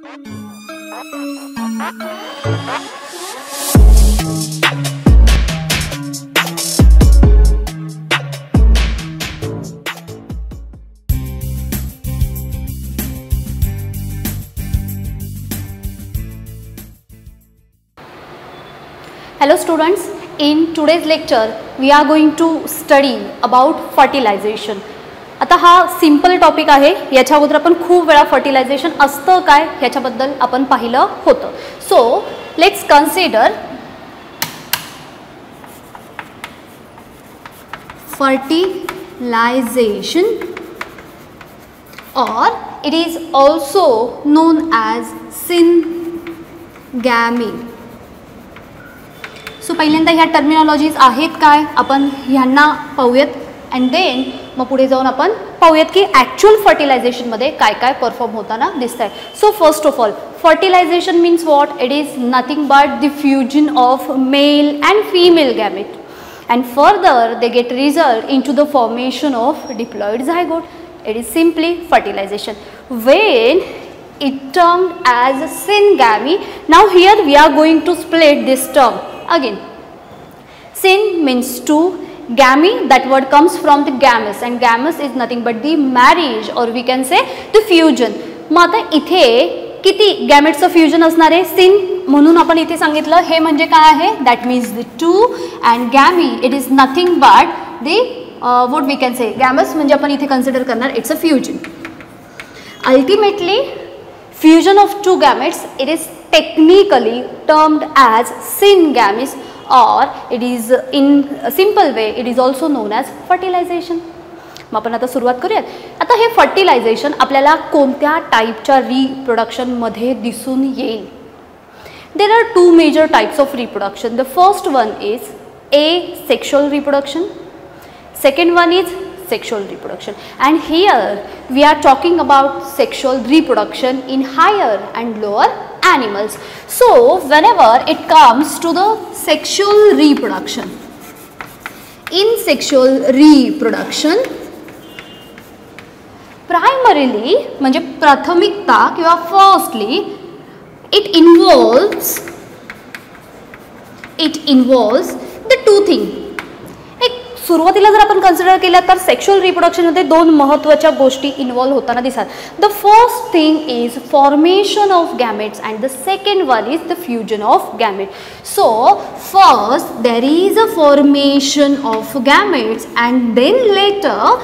Hello students, in today's lecture we are going to study about fertilization. आता हा simple topic आहे. याच्या अगोदर आपण खूप वेळा फर्टिलायझेशन असतं काय ह्याच्याबद्दल आपण पाहिलं होतं. So let's consider fertilization, or it is also known as syngamy. So पहिल्यांदा ह्या टर्मिनॉलॉजीज आहेत काय आपण ह्यांना पाहूयात अँड देन मग पुढे जाऊन आपण पाहूयात की ॲक्च्युअल फर्टिलायझेशनमध्ये काय काय परफॉर्म होताना दिसत आहे. So first of all fertilisation means what? It is nothing but the fusion of male and female gamete and further they get result into the formation of diploid zygote. It is simply fertilization. When it termed as syngamy, now here we are going to split this term again. Syn means two, gamy, that word comes from the gamete and gamete is nothing but the marriage or we can say the fusion. मग आता इथे किती गॅमेट्सचं fusion असणार आहे? Cin म्हणून आपण इथे सांगितलं. हे म्हणजे काय आहे? That means the two and gamy it is nothing but the what we can say gametes म्हणजे आपण इथे कन्सिडर करणार it's a fusion. Ultimately fusion of two gametes it is technically termed as syngamies or it is in a simple way it is also known as fertilization. मग आपण आता सुरुवात करूयात. आता हे फर्टिलायझेशन आपल्याला कोणत्या टाईपच्या रिप्रोडक्शनमध्ये दिसून येईल? There are two major types of reproduction. The first one is asexual reproduction, second one is sexual reproduction, and here we are talking about sexual reproduction in higher and lower animals. So whenever it comes to the sexual reproduction, in sexual reproduction primarily म्हणजे प्राथमिकता किंवा firstly it involves the two thing. एक सुरुवातीला जर आपण consider केलं तर sexual रिप्रोडक्शनमध्ये दोन महत्त्वाच्या गोष्टी इन्व्हॉल्व होताना दिसतात. The first thing is formation of gametes and the second one is the fusion of gamete. So first there is a formation of gametes and then later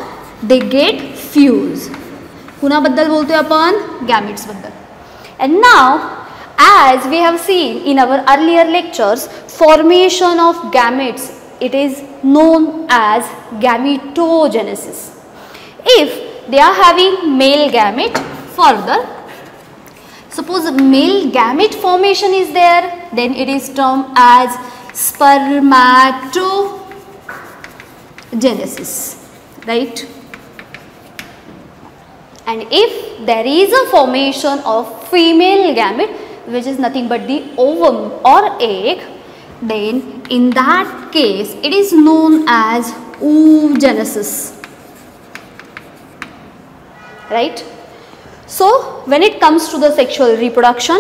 they get fuse. कुणाबद्दल बोलतोय आपण? गॅमेट्सबद्दल. And now as we have seen in our earlier lectures, formation of gametes it is known as gametogenesis. If they are having male gamete, further suppose male gamete formation is there, then it is termed as spermatogenesis, right? And if there is a formation of female gamete which is nothing but the ovum or egg, then in that case it is known as oogenesis, right? So when it comes to the sexual reproduction,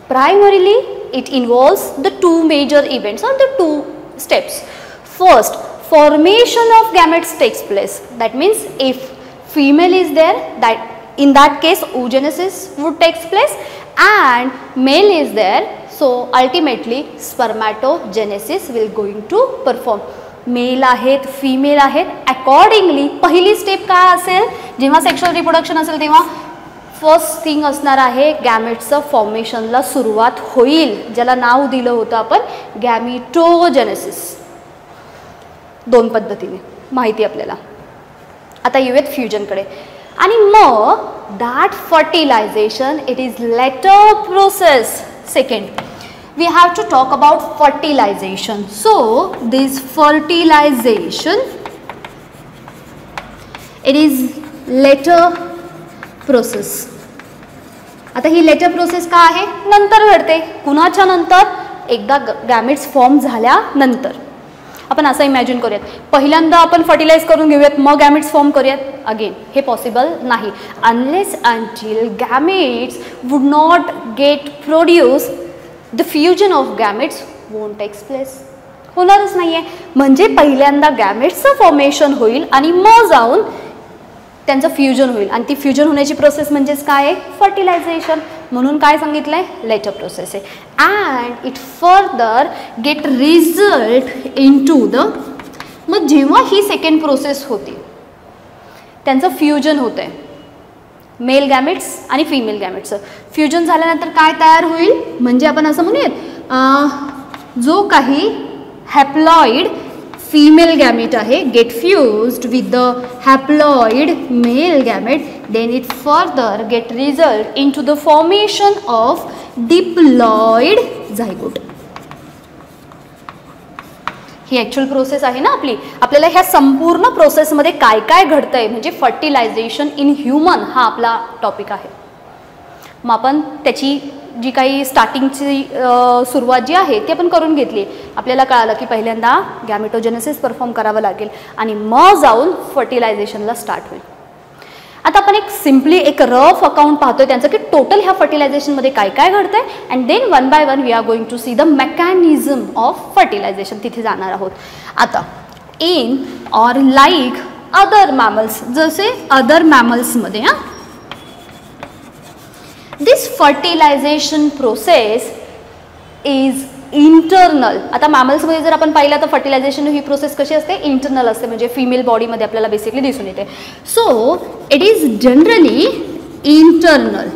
primarily it involves the two major events or the two steps. First, formation of gametes takes place. That means if female is there, that in that case oogenesis would take place, and male is there, so ultimately spermatogenesis will going to perform. Male आहेत, female आहेत, accordingly पहिली step काय असेल? जेव्हा sexual reproduction असेल तेव्हा first thing असणार आहे गॅमेट्सचं फॉर्मेशनला सुरुवात होईल, ज्याला नाव दिलं होतं आपण गॅमिटोजेनेसिस. दोन पद्धतीने माहिती आपल्याला. आता येऊयात फ्युजनकडे. आणि मग that fertilization it is later process. Second, we have to talk about fertilization. So this fertilization it is later process. आता ही लेटर प्रोसेस का आहे? नंतर घडते. कुणाच्या नंतर? एकदा गॅमेट्स फॉर्म झाल्यानंतर. आपण असं इमॅजिन करूयात, पहिल्यांदा आपण फर्टिलाइज करून घेऊयात मग गॅमेट्स फॉर्म करूयात. अगेन हे पॉसिबल नाही. Unless until gametes would not get produce, the fusion of gametes won't takes place. होणारच नाही आहे. म्हणजे पहिल्यांदा गॅमेट्सचं फॉर्मेशन होईल आणि मग जाऊन त्यांचं फ्युजन होईल, आणि ती फ्युजन होण्याची प्रोसेस म्हणजेच काय आहे, फर्टिलायझेशन. म्हणून काय सांगितलं आहे, लेटर प्रोसेस आहे. And it further get result in to the, मग जेव्हा ही सेकंड प्रोसेस होती त्यांचं फ्युजन होतं आहे, मेल गॅमेट्स आणि फिमेल गॅमेट्सचं फ्युजन झाल्यानंतर काय तयार होईल, म्हणजे आपण असं म्हणूयात जो काही हॅप्लॉइड female gamete आहे get fused with the haploid male gamete, then it further get result into the formation of diploid zygote. He actual process आहे ना आपली. आपल्याला ह्या संपूर्ण प्रोसेसमध्ये काय काय घडतंय म्हणजे फर्टिलायझेशन इन ह्युमन हा आपला टॉपिक आहे. मग आपण त्याची जी काही स्टार्टिंगची सुरुवात जी आहे ती आपण करून घेतली. आपल्याला कळालं की पहिल्यांदा गॅमेटोजेनेसिस परफॉर्म करावं लागेल आणि मग जाऊन फर्टिलायझेशनला स्टार्ट होईल. आता आपण एक सिम्पली एक रफ अकाउंट पाहतोय त्यांचं की टोटल ह्या फर्टिलायझेशनमध्ये काय काय घडतंय, and then one by one we are going to see the mechanism of fertilisation. तिथे जाणार आहोत. आता in or like other mammals, जसे अदर मॅमल्समध्ये this fertilization process is internal. आता मॅमल्समध्ये जर आपण पाहिलं तर फर्टिलायझेशन ही प्रोसेस कशी असते, इंटरनल असते, म्हणजे फिमेल बॉडीमध्ये आपल्याला बेसिकली दिसून येते. So it is generally internal.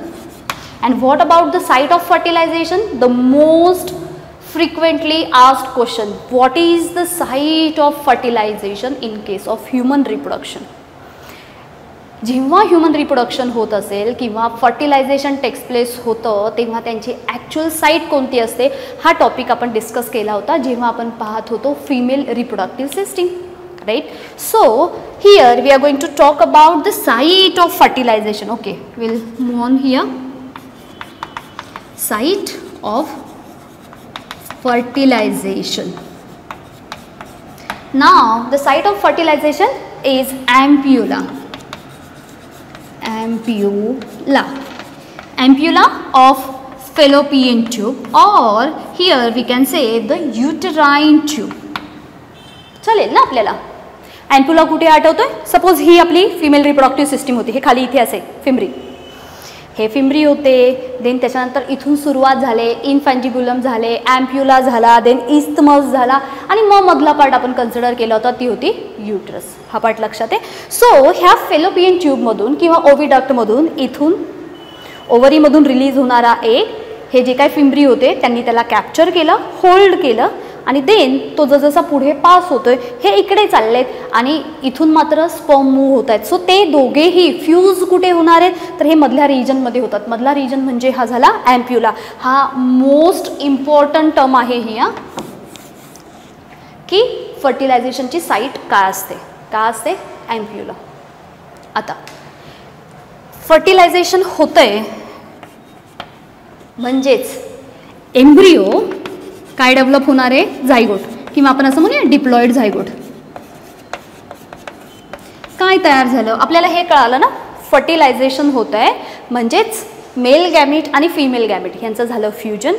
And what about the site of fertilisation, the most frequently asked question, what is the site of fertilization in case of human reproduction. जेव्हा human reproduction होत असेल किंवा fertilisation text place होतं तेव्हा त्यांची actual site कोणती असते हा टॉपिक आपण डिस्कस केला होता जेव्हा आपण पाहत होतो female reproductive system, right. So here we are going to talk about the site of fertilisation. Okay, will move on here. Site of fertilization. Now the site of fertilization is ampulla. Ampulla of fallopian tube, or here we can say the uterine tube. चालेल ना आपल्याला. ampulla कुठे आठवतोय, suppose ही आपली female reproductive system होती, हे खाली इथे असे फिमरी, हे फिमरी होते. देन त्याच्यानंतर इथून सुरुवात झाले, इनफॅन्जिब्युलम झाले, ॲम्प्युला झाला, देन इस्थमस झाला, आणि मग मधला पार्ट आपण कन्सिडर केला होता ती होती युट्रस. हा पार्ट लक्षात आहे. सो ह्या फेलोपियन ट्यूबमधून किंवा ओव्हिडक्टमधून इथून ओव्हरीमधून रिलीज होणारा एक हे जे काय फिमरी होते त्यांनी त्याला कॅप्चर केलं, होल्ड केलं, आणि देन तो जसजसा पुढे पास होतोय हे इकडे चाललेत आणि इथून मात्र स्पर्म मूव्ह होत आहेत. सो ते दोघेही फ्यूज कुठे होणार आहेत तर हे मधल्या रिजनमध्ये होतात. मधला रिजन म्हणजे हा झाला ॲम्प्युला. हा मोस्ट इम्पॉर्टंट टर्म आहे ही, की फर्टिलायझेशनची साईट काय असते, काय असते, ॲम्प्युला. आता फर्टिलायझेशन होतंय म्हणजेच एम्ब्रिओ काय डेव्हलप होणार आहे, झायगोट, किंवा आपण असं म्हणूया डिप्लॉइड झायगोट. काय तयार झालं आपल्याला हे कळालं ना, फर्टिलायझेशन होत आहे म्हणजेच मेल गॅमिट आणि फिमेल गॅमिट यांचं झालं फ्युजन.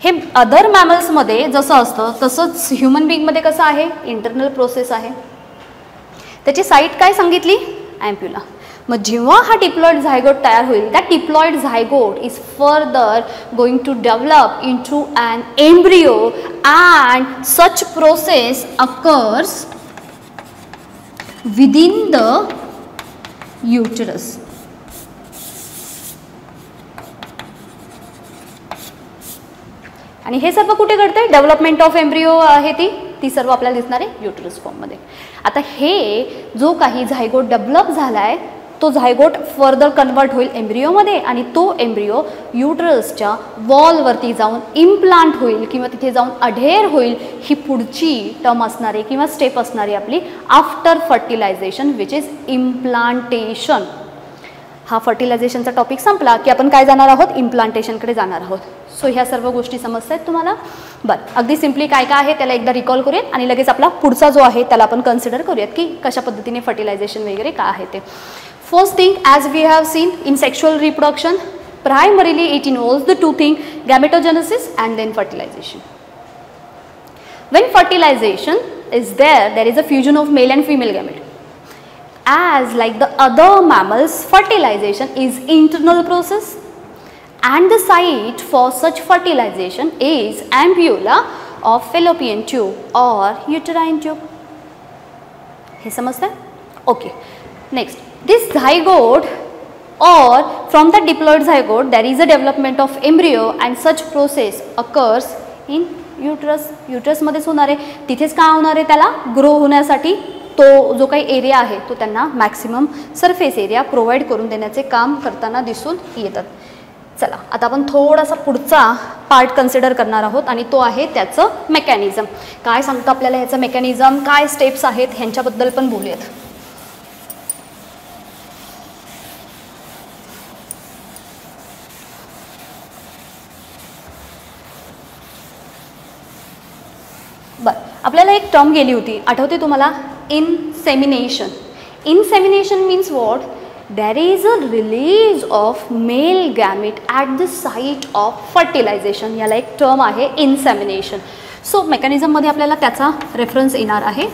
हे अदर मॅमल्समध्ये जसं असतं तसंच ह्युमन बिंगमध्ये कसं आहे, इंटरनल प्रोसेस आहे. त्याची साईट काय सांगितली, ॲम्प्युला. मग जेव्हा हा डिप्लॉइड झायगोट तयार होईल, that diploid zygote is further going to develop in to an embryo, and such process occurs within the uterus. आणि हे सर्व कुठे घडतंय, डेव्हलपमेंट ऑफ एम्ब्रिओ आहे ती सर्व आपल्याला दिसणार आहे युटरस फॉर्ममध्ये. आता हे जो काही झायगोट डेव्हलप झाला आहे तो झायगोट फर्दर कन्वर्ट होईल एम्ब्रिओमध्ये, आणि तो एम्ब्रिओ युटरसच्या वॉलवरती जाऊन इम्प्लांट होईल किंवा तिथे जाऊन अढेर होईल. ही पुढची टर्म असणारी किंवा स्टेप असणारी आपली after fertilisation, which is implantation. हा फर्टिलायझेशनचा टॉपिक संपला की आपण काय जाणार आहोत, इम्प्लांटेशनकडे जाणार आहोत. सो ह्या सर्व गोष्टी समजतात तुम्हाला. बरं, अगदी सिम्पली काय काय आहे त्याला एकदा रिकॉल करूयात आणि लगेच आपला पुढचा जो आहे त्याला आपण कन्सिडर करूयात की कशा पद्धतीने फर्टिलायझेशन वगैरे काय आहे ते. First thing, as we have seen in sexual reproduction, primarily it involves the two things, gametogenesis and then fertilization. When fertilization is there, there is a fusion of male and female gamete. As like the other mammals, fertilization is internal process and the site for such fertilization is ampulla of fallopian tube or uterine tube. हे समजतं? Okay. Next, this zygote or from the diploid zygote there is a development of embryo and such process occurs in uterus. uterus मध्येच होणार आहे, तिथेच काय होणार आहे, त्याला ग्रो होण्यासाठी तो जो काही एरिया आहे तो त्यांना मॅक्सिमम सरफेस एरिया प्रोव्हाइड करून देण्याचे काम करताना दिसून येतात. चला आता आपण थोडासा पुढचा पार्ट कन्सिडर करणार आहोत आणि तो आहे त्याचं मेकॅनिझम. काय सांगतं आपल्याला ह्याचं मेकॅनिझम, काय स्टेप्स आहेत ह्यांच्याबद्दल पण बोलूयात. बरं, आपल्याला एक टर्म गेली होती, आठवते तुम्हाला, insemination. Insemination means what, there is a release of male gamete at the site of fertilisation. याला एक टर्म आहे इनसेमिनेशन. सो मेकॅनिझममध्ये आपल्याला त्याचा रेफरन्स येणार आहे.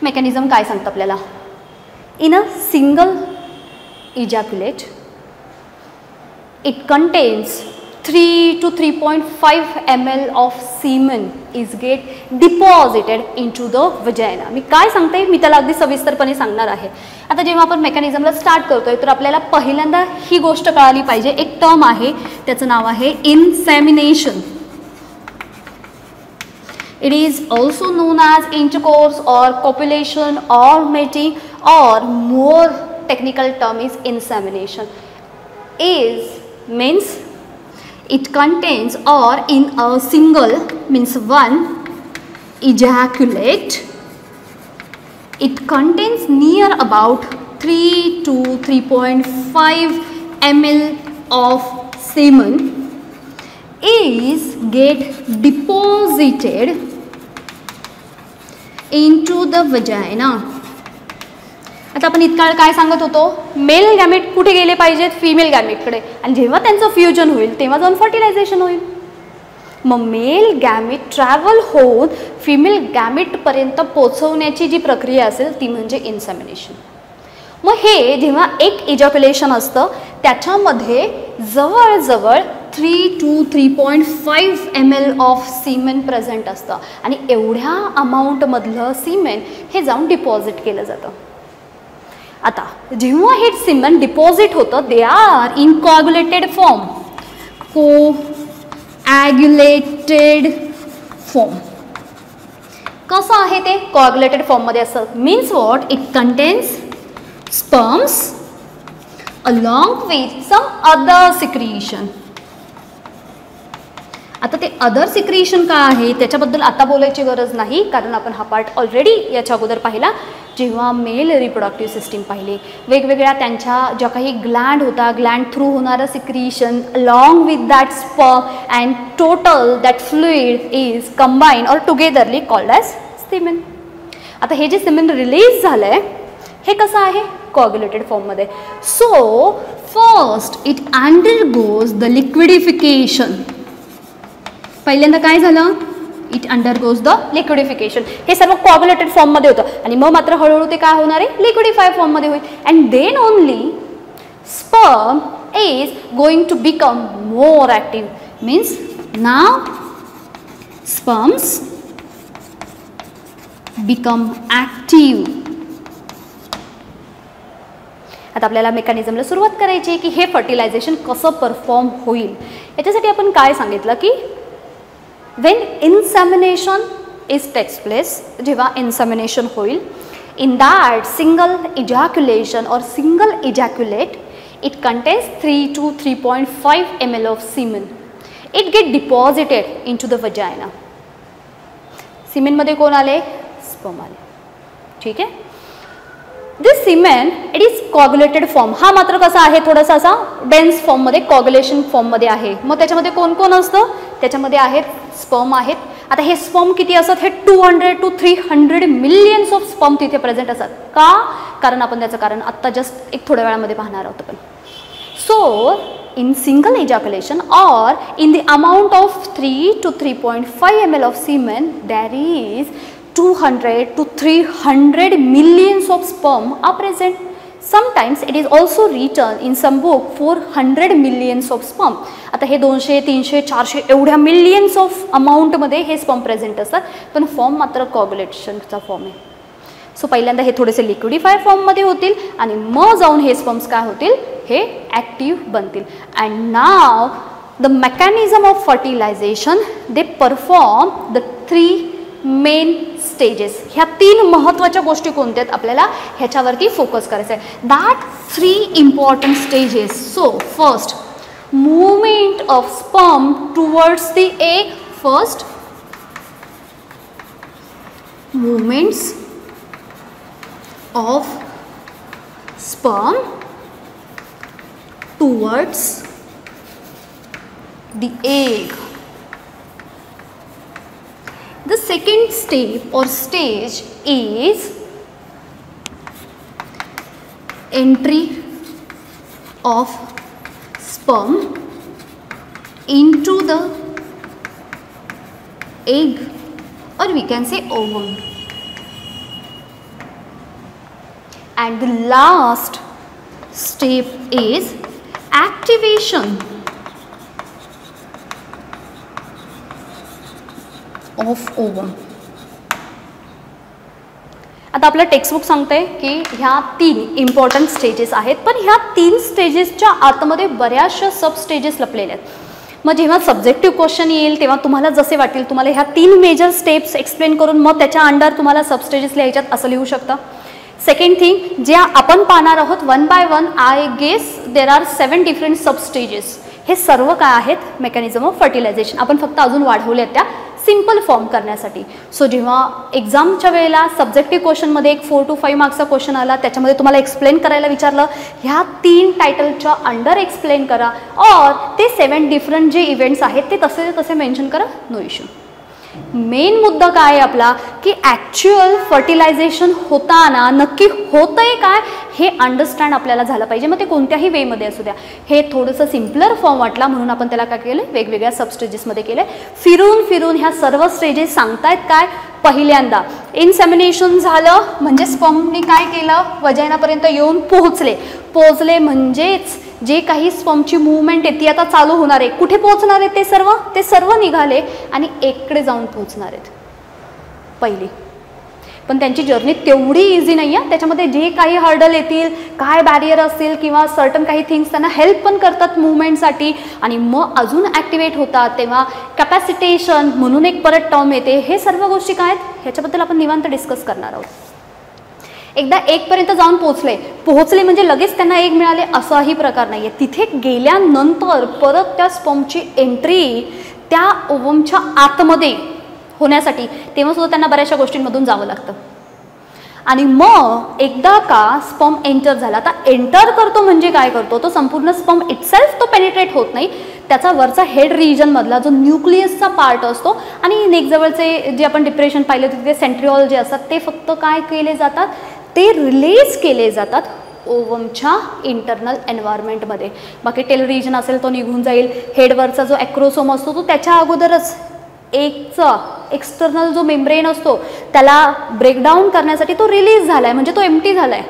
मेकॅनिझम काय सांगतं आपल्याला, in a single ejaculate it contains 3 to 3.5 ml of semen is get deposited into the vagina. मी काय सांगते मी त्याला अगदी सविस्तरपणे सांगणार आहे. आता जेव्हा आपण मेकॅनिझमला स्टार्ट करतोय तर आपल्याला पहिल्यांदा ही गोष्ट कळाली पाहिजे. एक टर्म आहे त्याचं नाव आहे insemination. It is also known as intercourse or copulation or mating or more technical term is insemination. Is means it contains or in a single means one ejaculate it contains near about 3 to 3.5 ml of semen is get deposited into the vagina. आता आपण इतका वेळ काय सांगत होतो, mail gamete कुठे गेले पाहिजेत, फिमेल गॅमेटकडे, आणि जेव्हा त्यांचं फ्युजन होईल तेव्हा जाऊन फर्टिलायझेशन होईल. मग मेल गॅमेट ट्रॅव्हल होऊन फिमेल गॅमेटपर्यंत पोचवण्याची जी प्रक्रिया असेल ती म्हणजे इन्सेमिनेशन. मग हे जेव्हा एक इजॅक्युलेशन असतं त्याच्यामध्ये जवळजवळ 3 to 3.5 ml ऑफ सीमेन प्रेझेंट असतं आणि एवढ्या अमाऊंटमधलं सीमेन हे जाऊन डिपॉझिट केलं जातं. आता जेव्हा हे सीमेन डिपॉझिट होतं they are in coagulated form, coagulated form. कसं आहे ते कोॲग्युलेटेड फॉर्ममध्ये असतं, means what, it contains sperms along with some other secretion. आता ते अदर सिक्रिशन काय आहे त्याच्याबद्दल आता बोलायची गरज नाही, कारण आपण हा पार्ट ऑलरेडी याच्या अगोदर पाहिला. जेव्हा मेल रिप्रोडक्टिव्ह सिस्टीम पाहिली, वेगवेगळ्या त्यांच्या ज्या काही ग्लँड होता, ग्लँड थ्रू होणारं secretion along with that sperm and total that fluid is combine और टुगेदरली कॉल्ड ॲज सीमेन. आता हे जे सीमेन रिलीज झालं आहे हे कसं आहे, कोॲग्युलेटेड फॉर्ममध्ये. So first it undergoes the liquidification. पहिल्यांदा काय झालं, इट अंडरगोज द लिक्विडिफिकेशन. हे सर्व कोॲग्युलेटेड फॉर्ममध्ये होतं आणि मग मात्र हळूहळू ते काय होणार आहे, लिक्विडिफाय फॉर्ममध्ये होईल. And then only sperm is going to become more active. Means now sperms become active. आता आपल्याला मेकॅनिझमला सुरुवात करायची आहे की हे फर्टिलायझेशन कसं परफॉर्म होईल. याच्यासाठी आपण काय सांगितलं की when insemination is takes place, जेव्हा insemination होईल, in that single ejaculation or single ejaculate it contains 3 to 3.5 ml of semen. It get deposited into the vagina. semen मध्ये कोण आले, स्पर्म आले. ठीक आहे. दिस सिमेन इट इज कॉग्युलेटेड फॉर्म. हा मात्र कसा आहे, थोडासा असा डेन्स फॉर्ममध्ये, कॉग्युलेशन फॉर्ममध्ये आहे. मग त्याच्यामध्ये कोण कोण असतं, त्याच्यामध्ये आहेत स्पर्म आहेत. आता हे स्पर्म किती असतात, हे 200 to 300 मिलियन्स ऑफ स्पर्म तिथे प्रेझेंट असतात. का, कारण आपण त्याचं कारण आत्ता जस्ट एक थोड्या वेळामध्ये पाहणार आहोत आपण. So in single ejaculation or in the amount of 3 to 3.5 ml of semen, there is 200 to 300 millions of sperm are present. Sometimes it is also written in some book 400 millions of sperm. आता हे 200, 300, 400 एवढ्या millions of अमाऊंटमध्ये हे sperm present असतात, पण form मात्र कॉग्युलेशनचा form आहे. So पहिल्यांदा हे थोडेसे लिक्विडिफाय फॉर्ममध्ये होतील आणि मग जाऊन हे स्पर्म्स काय होतील, हे ॲक्टिव्ह बनतील. And now the mechanism of fertilisation, they perform the 3 main stages. ह्या 3 महत्त्वाच्या गोष्टी कोणत्या आहेत आपल्याला ह्याच्यावरती फोकस करायचं आहे. That 3 important stages. So first, movement of sperm towards the egg. First, movements of sperm towards the egg. The second step or stage is entry of sperm into the egg, or we can say ovum. And the last step is activation of ovum. आता आपलं textbook सांगतंय की ह्या 3 important stages आहेत, पण ह्या 3 स्टेजेसच्या आतमध्ये बऱ्याचशा सब स्टेजेस लपलेल्या आहेत. मग जेव्हा सब्जेक्टिव्ह क्वेश्चन येईल तेव्हा तुम्हाला जसे वाटेल तुम्हाला ह्या 3 मेजर स्टेप्स एक्सप्लेन करून मग त्याच्या अंडर तुम्हाला सब स्टेजेस लिहायच्यात असं लिहू शकता. सेकंड थिंग, जे आपण पाहणार आहोत 1 by 1, I guess there are 7 different sub stages. हे सर्व काय आहेत, मेकॅनिझम ऑफ फर्टिलायझेशन. आपण फक्त अजून वाढवले आहेत त्या सिम्पल फॉर्म करण्यासाठी. सो जेव्हा एक्झामच्या वेळेला सब्जेक्टिव्ह क्वेश्चनमध्ये एक 4 to 5 मार्क्सचा क्वेश्चन आला, त्याच्यामध्ये तुम्हाला एक्सप्लेन करायला विचारलं, ह्या 3 टायटलच्या अंडर एक्सप्लेन करा, और ते 7 डिफरंट जे इव्हेंट्स आहेत ते तसे मेन्शन करा, नो इश्यू. मेन मुद्दा काय आहे आपला, की ॲक्च्युअल फर्टिलायझेशन होताना नक्की होतंय काय हे अंडरस्टँड आपल्याला झालं पाहिजे. मग ते कोणत्याही वेमध्ये असू द्या. हे थोडंसं सिम्पलर फॉर्म वाटला म्हणून आपण त्याला काय केलं, वेगवेगळ्या सब स्टेजेसमध्ये केलं. फिरून फिरून ह्या सर्व स्टेजेस सांगतायत काय, पहिल्यांदा इन्सेमिनेशन झालं म्हणजे स्पर्मनी काय केलं, वजायनापर्यंत येऊन पोहोचले म्हणजेच जे काही स्पर्मची मूवमेंट आहे ती आता चालू होणार आहे. कुठे पोहोचणार आहेत ते सर्व निघाले आणि एककडे जाऊन पोहोचणार आहेत पहिली. पण त्यांची जर्नी तेवढी इझी नाही आहे. त्याच्यामध्ये जे काही हर्डल येतील, काय बॅरियर असतील किंवा सर्टन काही थिंग्स त्यांना हेल्प पण करतात मूवमेंटसाठी आणि मग अजून ॲक्टिवेट होतात. तेव्हा कॅपॅसिटेशन म्हणून एक परत टर्म येते. हे सर्व गोष्टी काय आहेत ह्याच्याबद्दल आपण निवांत डिस्कस करणार आहोत. एकदा 1 पर्यंत जाऊन पोहोचले म्हणजे लगेच त्यांना 1 मिळाले असाही प्रकार नाही आहे. तिथे गेल्यानंतर परत त्या स्पर्मची एंट्री त्या ओवमच्या आतमध्ये होण्यासाठी तेव्हा सुद्धा त्यांना बऱ्याचशा गोष्टींमधून जावं लागतं. आणि मग एकदा का स्पर्म एंटर झाला, आता एंटर करतो म्हणजे काय करतो, तो संपूर्ण स्पर्म इटसेल्फ तो पेनिट्रेट होत नाही. त्याचा वरचा हेड रिजनमधला जो न्यूक्लियसचा पार्ट असतो आणि नेकजवळचे जे आपण डिप्रेशन पाहिलं तिथे सेंट्रिओल जे असतात ते फक्त काय केले जातात, ते रिलीज केले जातात ओवमच्या इंटरनल एन्व्हायरमेंटमध्ये. बाकी टेल रिजन असेल तो निघून जाईल. हेडवरचा जो ॲक्रोसोम असतो तो त्याच्या अगोदरच एकचा एक्सटर्नल जो मेम्ब्रेन असतो त्याला ब्रेकडाऊन करण्यासाठी तो रिलीज झाला आहे म्हणजे तो एम्प्टी झाला आहे.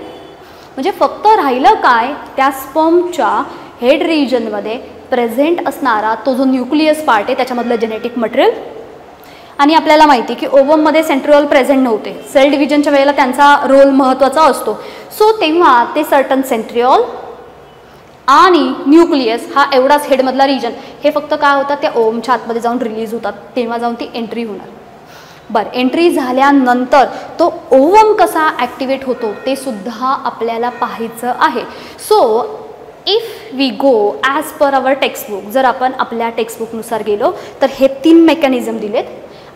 म्हणजे फक्त राहिलं काय, त्या स्पर्मच्या हेड रिजनमध्ये प्रेझेंट असणारा तो जो न्यूक्लियस पार्ट आहे त्याच्यामधलं जेनेटिक मटेरियल. आणि आपल्याला माहिती की ओवममध्ये सेंट्रिओल प्रेझेंट नव्हते. सेल डिव्हिजनच्या वेळेला त्यांचा रोल महत्त्वाचा असतो. सो तेव्हा ते सर्टन सेंट्रिओल आणि न्यूक्लियस हा एवढाच हेडमधला रिजन हे फक्त काय होतात, त्या ओवमच्या आतमध्ये जाऊन रिलीज होतात. तेव्हा जाऊन ती एंट्री होणार. बरं, एंट्री झाल्यानंतर तो ओवम कसा ॲक्टिवेट होतो ते सुद्धा आपल्याला पाहायचं आहे. So if we go as per our textbook, जर आपण आपल्या टेक्स्टबुकनुसार गेलो तर हे 3 मेकॅनिझम दिलेत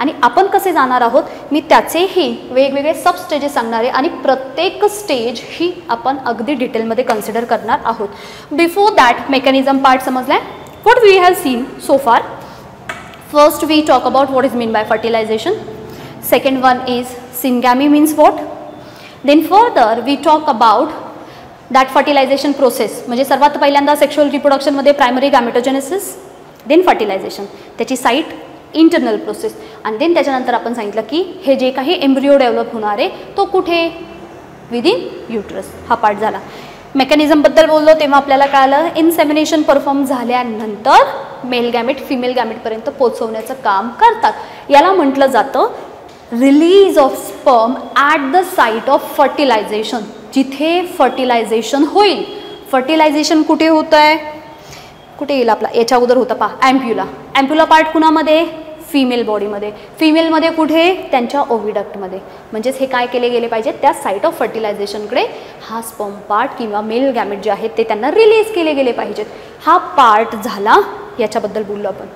आणि आपण कसे जाणार आहोत मी त्याचेही वेगवेगळे सब स्टेजेस सांगणार आहे आणि प्रत्येक स्टेज ही आपण अगदी डिटेलमध्ये कन्सिडर करणार आहोत. बिफोर दॅट मेकॅनिझम पार्ट समजलाय. What we have seen so far. First we talk about what is mean by fertilization. Second one is syngamy means what. Then further we talk about that fertilization process म्हणजे सर्वात पहिल्यांदा sexual रिप्रोडक्शनमध्ये primary gametogenesis, then fertilization, त्याची site internal process आणि then त्याच्यानंतर आपण सांगितलं की हे जे काही एम्ब्रिओ डेव्हलप होणार आहे तो कुठे विदिन युट्रस. हा पार्ट झाला. मेकॅनिझमबद्दल बोललो तेव्हा आपल्याला कळालं इन्सेमिनेशन परफॉर्म झाल्यानंतर मेल गॅमेट फिमेल गॅमेटपर्यंत पोचवण्याचं काम करतात. याला म्हटलं जातं release of sperm at the site of fertilisation. जिथे फर्टिलायझेशन होईल. फर्टिलायझेशन कुठे होतं आहे, कुठे येईल आपला याच्या अगोदर होता पहा ॲम्प्युला. ॲम्प्युला पार्ट कुणामध्ये फिमेल बॉडीमध्ये. फिमेलमध्ये कुठे त्यांच्या ओव्हिडक्टमध्ये. म्हणजेच हे काय केले गेले पाहिजे त्या साईट ऑफ फर्टिलायझेशनकडे हा स्पर्म पार्ट किंवा मेल गॅमेट जे आहेत ते त्यांना रिलीज केले गेले पाहिजेत. हा पार्ट झाला याच्याबद्दल बोललो आपण.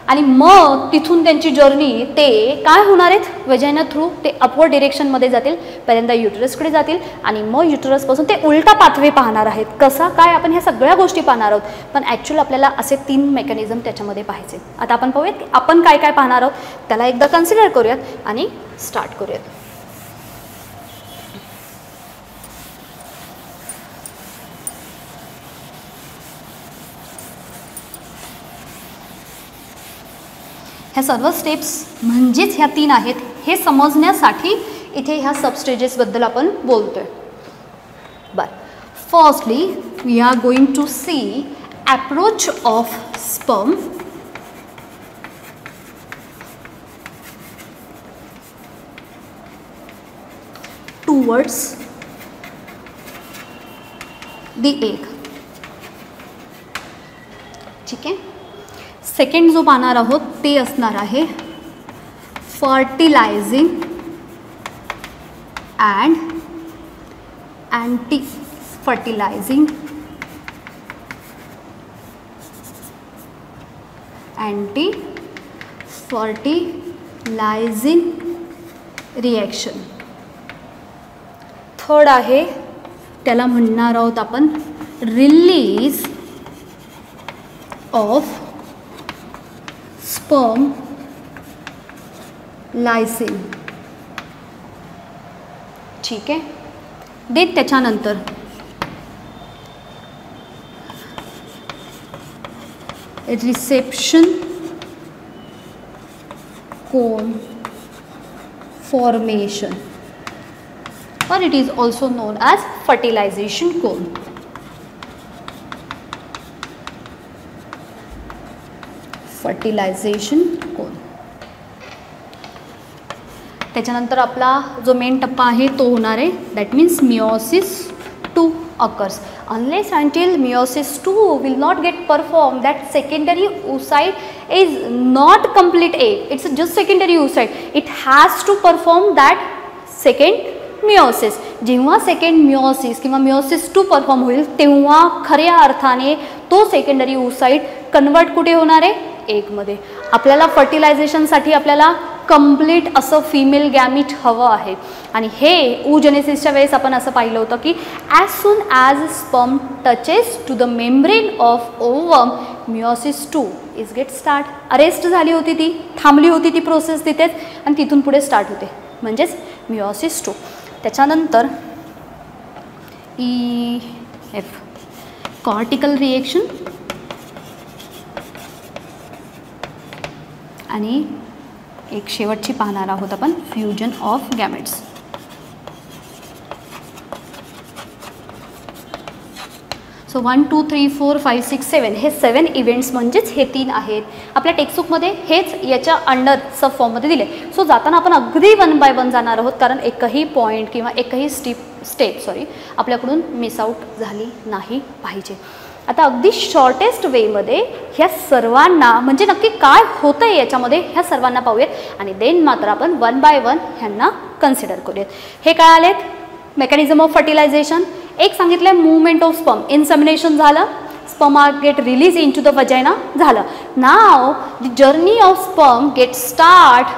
आणि मग तिथून त्यांची जर्नी ते काय होणार आहेत वजायना थ्रू ते अपवर्ड डिरेक्शनमध्ये जातील. पहिल्यांदा युटरसकडे जातील आणि मग युटरसपासून ते उलटा पाथवे पाहणार आहेत. कसा काय आपण ह्या सगळ्या गोष्टी पाहणार आहोत. पण ॲक्च्युअली आपल्याला असे 3 मेकॅनिझम त्याच्यामध्ये पाहायचे. आता आपण पाहूयात की आपण काय काय पाहणार आहोत त्याला एकदा कन्सिडर करूयात आणि स्टार्ट करूयात. ह्या सर्व स्टेप्स म्हणजेच ह्या 3 आहेत हे समजण्यासाठी इथे ह्या सबस्टेजेसबद्दल आपण बोलतोय. बरं, firstly we are going to see approach of sperm towards the egg. ठीक आहे. सेकंड जो पाहणार आहोत ते असणार आहे फर्टिलायझिंग and anti fertilising reaction. Third आहे त्याला म्हणणार आहोत आपण रिलीज ऑफ स्पर्म लायसिन. ठीक आहे. देन त्याच्यानंतर reception cone formation or it is also known as fertilization cone. Fertilization cone. त्याच्यानंतर आपला जो मेन टप्पा आहे तो होणार आहे that means meiosis 2 occurs. Unless until meiosis 2 will not get performed, that secondary oocyte is not complete egg. It's just secondary oocyte. It has to perform that second meiosis. जेव्हा second meiosis किंवा meiosis 2 perform होईल तेव्हा खऱ्या अर्थाने तो secondary oocyte convert कुठे होणार आहे एगमध्ये. आपल्याला फर्टिलायझेशनसाठी आपल्याला कंप्लीट असं फिमेल गॅमिट हवं आहे आणि हे oogenesisच्या वेळेस आपण असं पाहिलं होतं की as soon as sperm touches to the membrane of ovum meiosis 2 is get start. Arrest झाली होती ती, थांबली होती ती प्रोसेस तिथेच आणि तिथून पुढे स्टार्ट होते म्हणजेच मिओसिस 2. त्याच्यानंतर EF कॉर्टिकल रिएक्शन आणि एक शेवटची पाहणार आहोत आपण फ्युजन ऑफ गॅमेट्स. सो 1 2 3 4 5 6 7 हे 7 इव्हेंट्स म्हणजेच हे 3 आहेत. आपल्या टेक्स्टबुकमध्ये हेच याच्या अंडर सब फॉर्ममध्ये दिले. सो जाताना आपण अगदी 1 बाय 1 जाणार आहोत कारण एकही पॉईंट किंवा एकही स्टेप आपल्याकडून मिस आऊट झाली नाही पाहिजे. आता अगदी शॉर्टेस्ट वेमध्ये ह्या सर्वांना म्हणजे नक्की काय होतं आहे याच्यामध्ये ह्या सर्वांना पाहूयात आणि देन मात्र आपण 1 बाय 1 ह्यांना कन्सिडर करूयात. हे काय आलेत मेकॅनिझम ऑफ फर्टिलायझेशन. एक सांगितलं मूवमेंट ऑफ स्पर्म. इन्सेमिनेशन झालं, sperm get released into the vagina झालं. Now the journey of sperm get start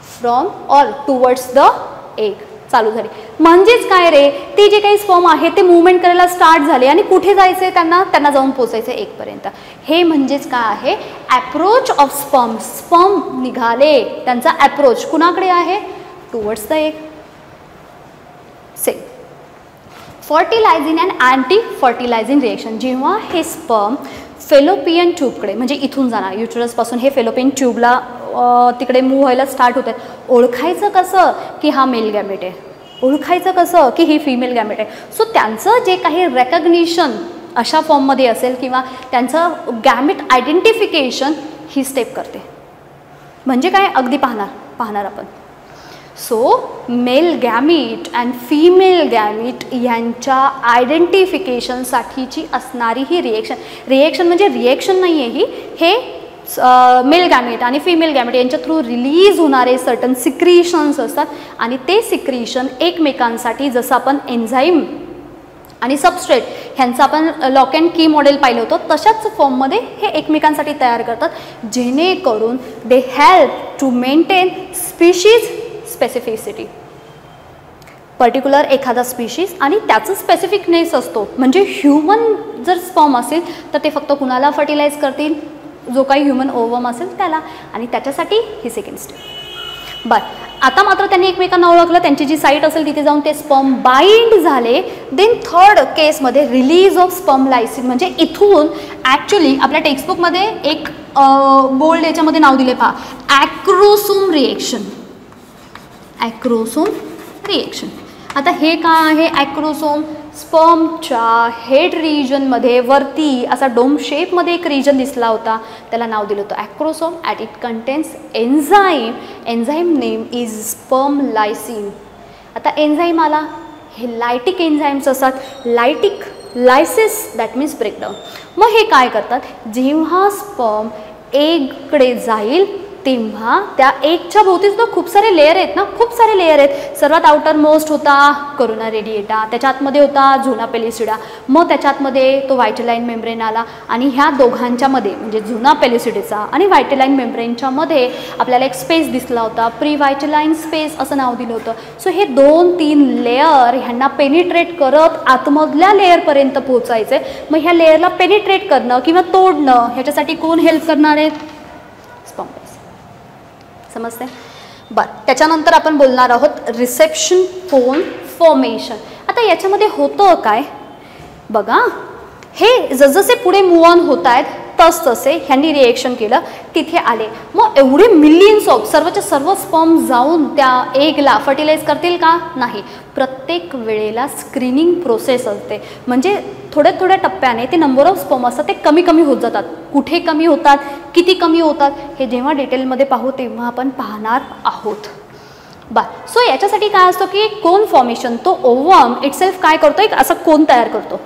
from or towards the egg चालू झाली. म्हणजेच काय रे, ते जे काही स्पर्म आहे ते मूवमेंट करायला स्टार्ट झाले आणि कुठे जायचे त्यांना जाऊन पोचायचे एग पर्यंत. हे म्हणजेच काय आहे, अप्रोच ऑफ स्पर्म. स्पर्म निघाले, त्यांचा अप्रोच कुणाकडे आहे, towards the egg. Same फर्टिलायझिंग and anti fertilizing reaction. जेव्हा हे स्पर्म फेलोपियन ट्यूबकडे म्हणजे इथून जाणार युटरसपासून हे फेलोपियन ट्यूबला तिकडे मूव्ह व्हायला स्टार्ट होत आहेत. ओळखायचं कसं की हा मेल गॅमेट आहे, ओळखायचं कसं की ही फिमेल गॅमेट आहे. सो त्यांचं जे काही रेकग्निशन अशा फॉर्ममध्ये असेल किंवा त्यांचं गॅमेट आयडेंटिफिकेशन ही स्टेप करते. म्हणजे काय अगदी पाहणार आपण. So mail gamete and female gamete यांच्या आयडेंटिफिकेशनसाठीची असणारी ही रिएक्शन म्हणजे रिएक्शन नाही आहे ही, हे मेल गॅमेट आणि फिमेल गॅमेट यांच्या थ्रू रिलीज होणारे सर्टन सिक्रिशन्स असतात आणि ते सिक्रिशन एकमेकांसाठी जसं आपण एन्झाईम आणि सबस्ट्रेट ह्यांचं आपण लॉक अँड की मॉडेल पाहिलं होतं तशाच फॉर्ममध्ये हे एकमेकांसाठी तयार करतात, जेणेकरून they help to maintain species specificity. Particular एखादा स्पीशीज आणि त्याचं स्पेसिफिकनेस असतो. म्हणजे ह्युमन जर स्पर्म असेल तर ते फक्त कुणाला फर्टिलाइज करतील, जो काही ह्युमन ओवम असेल त्याला, आणि त्याच्यासाठी ही सेकंड स्टेप. बरं, आता मात्र त्यांनी एकमेकांना ओळखलं, त्यांची जी साईट असेल तिथे जाऊन ते स्पर्म बाइंड झाले. देन थर्ड केसमध्ये रिलीज ऑफ स्पर्म लायसिन. म्हणजे इथून ॲक्च्युली आपल्या टेक्स्टबुकमध्ये एक बोल्ड याच्यामध्ये नाव दिले पहा, ॲक्रोसोम रिएक्शन. ॲक्रोसोम रिएक्शन. आता हे काय आहे ॲक्रोसोम? स्पर्मच्या हेड रिजनमध्ये वरती असा डोम शेपमध्ये एक रिजन दिसला होता, त्याला नाव दिलं होतं acrosome. At it contains enzyme. Enzyme name is sperm lysin. आता एन्झाईम आला, हे लायटिक एन्झाईम्स असतात. Lytic lysis that means breakdown. मग हे काय करतात, जेव्हा स्पर्म एगकडे जाईल तेव्हा त्या एगच्या भोवती सुद्धा खूप सारे लेयर आहेत ना, खूप सारे लेयर आहेत. सर्वात आउटर मोस्ट होता करोना रेडिएटा, त्याच्या आतमध्ये होता झोना पेलिसिडा, मग त्याच्या आतमध्ये तो व्हायटेलाईन मेम्ब्रेन आला आणि ह्या दोघांच्या मध्ये म्हणजे झोना पेलिसिडेचा आणि व्हायटेलाईन मेम्ब्रेनच्या मध्ये आपल्याला एक स्पेस दिसला होता, प्री व्हायटेलाईन स्पेस असं नाव दिलं होतं. सो हे 2-3 लेयर ह्यांना पेनिट्रेट करत आतमधल्या लेअरपर्यंत पोहोचायचे. मग ह्या लेअरला पेनिट्रेट करणं किंवा तोडणं ह्याच्यासाठी कोण हेल्प करणार आहेत? स्पर्म. समजते? बरं, त्याच्यानंतर आपण बोलणार आहोत रिसेप्शन कोन फॉर्मेशन. आता याच्यामध्ये होतं काय बघा, हे जसजसे पुढे मूव्ह ऑन होत आहेत तसतसे ह्यांनी रिएक्शन केलं, तिथे आले. मग एवढे मिलियन्स ऑफ सर्वच्या सर्व स्पर्म जाऊन त्या एगला फर्टिलाइज करतील का? नाही. प्रत्येक वेळेला स्क्रीनिंग प्रोसेस असते. म्हणजे थोड्या थोड्या टप्प्याने ते नंबर ऑफ स्पर्म असतात ते कमी कमी होत जातात. कुठे कमी होतात, किती कमी होतात, हे जेव्हा डिटेलमध्ये पाहू तेव्हा आपण पाहणार आहोत. बरं, सो याच्यासाठी काय असतं की कोन फॉर्मेशन, तो ओवम इटसेल्फ काय करतो, एक असा कोन तयार करतो.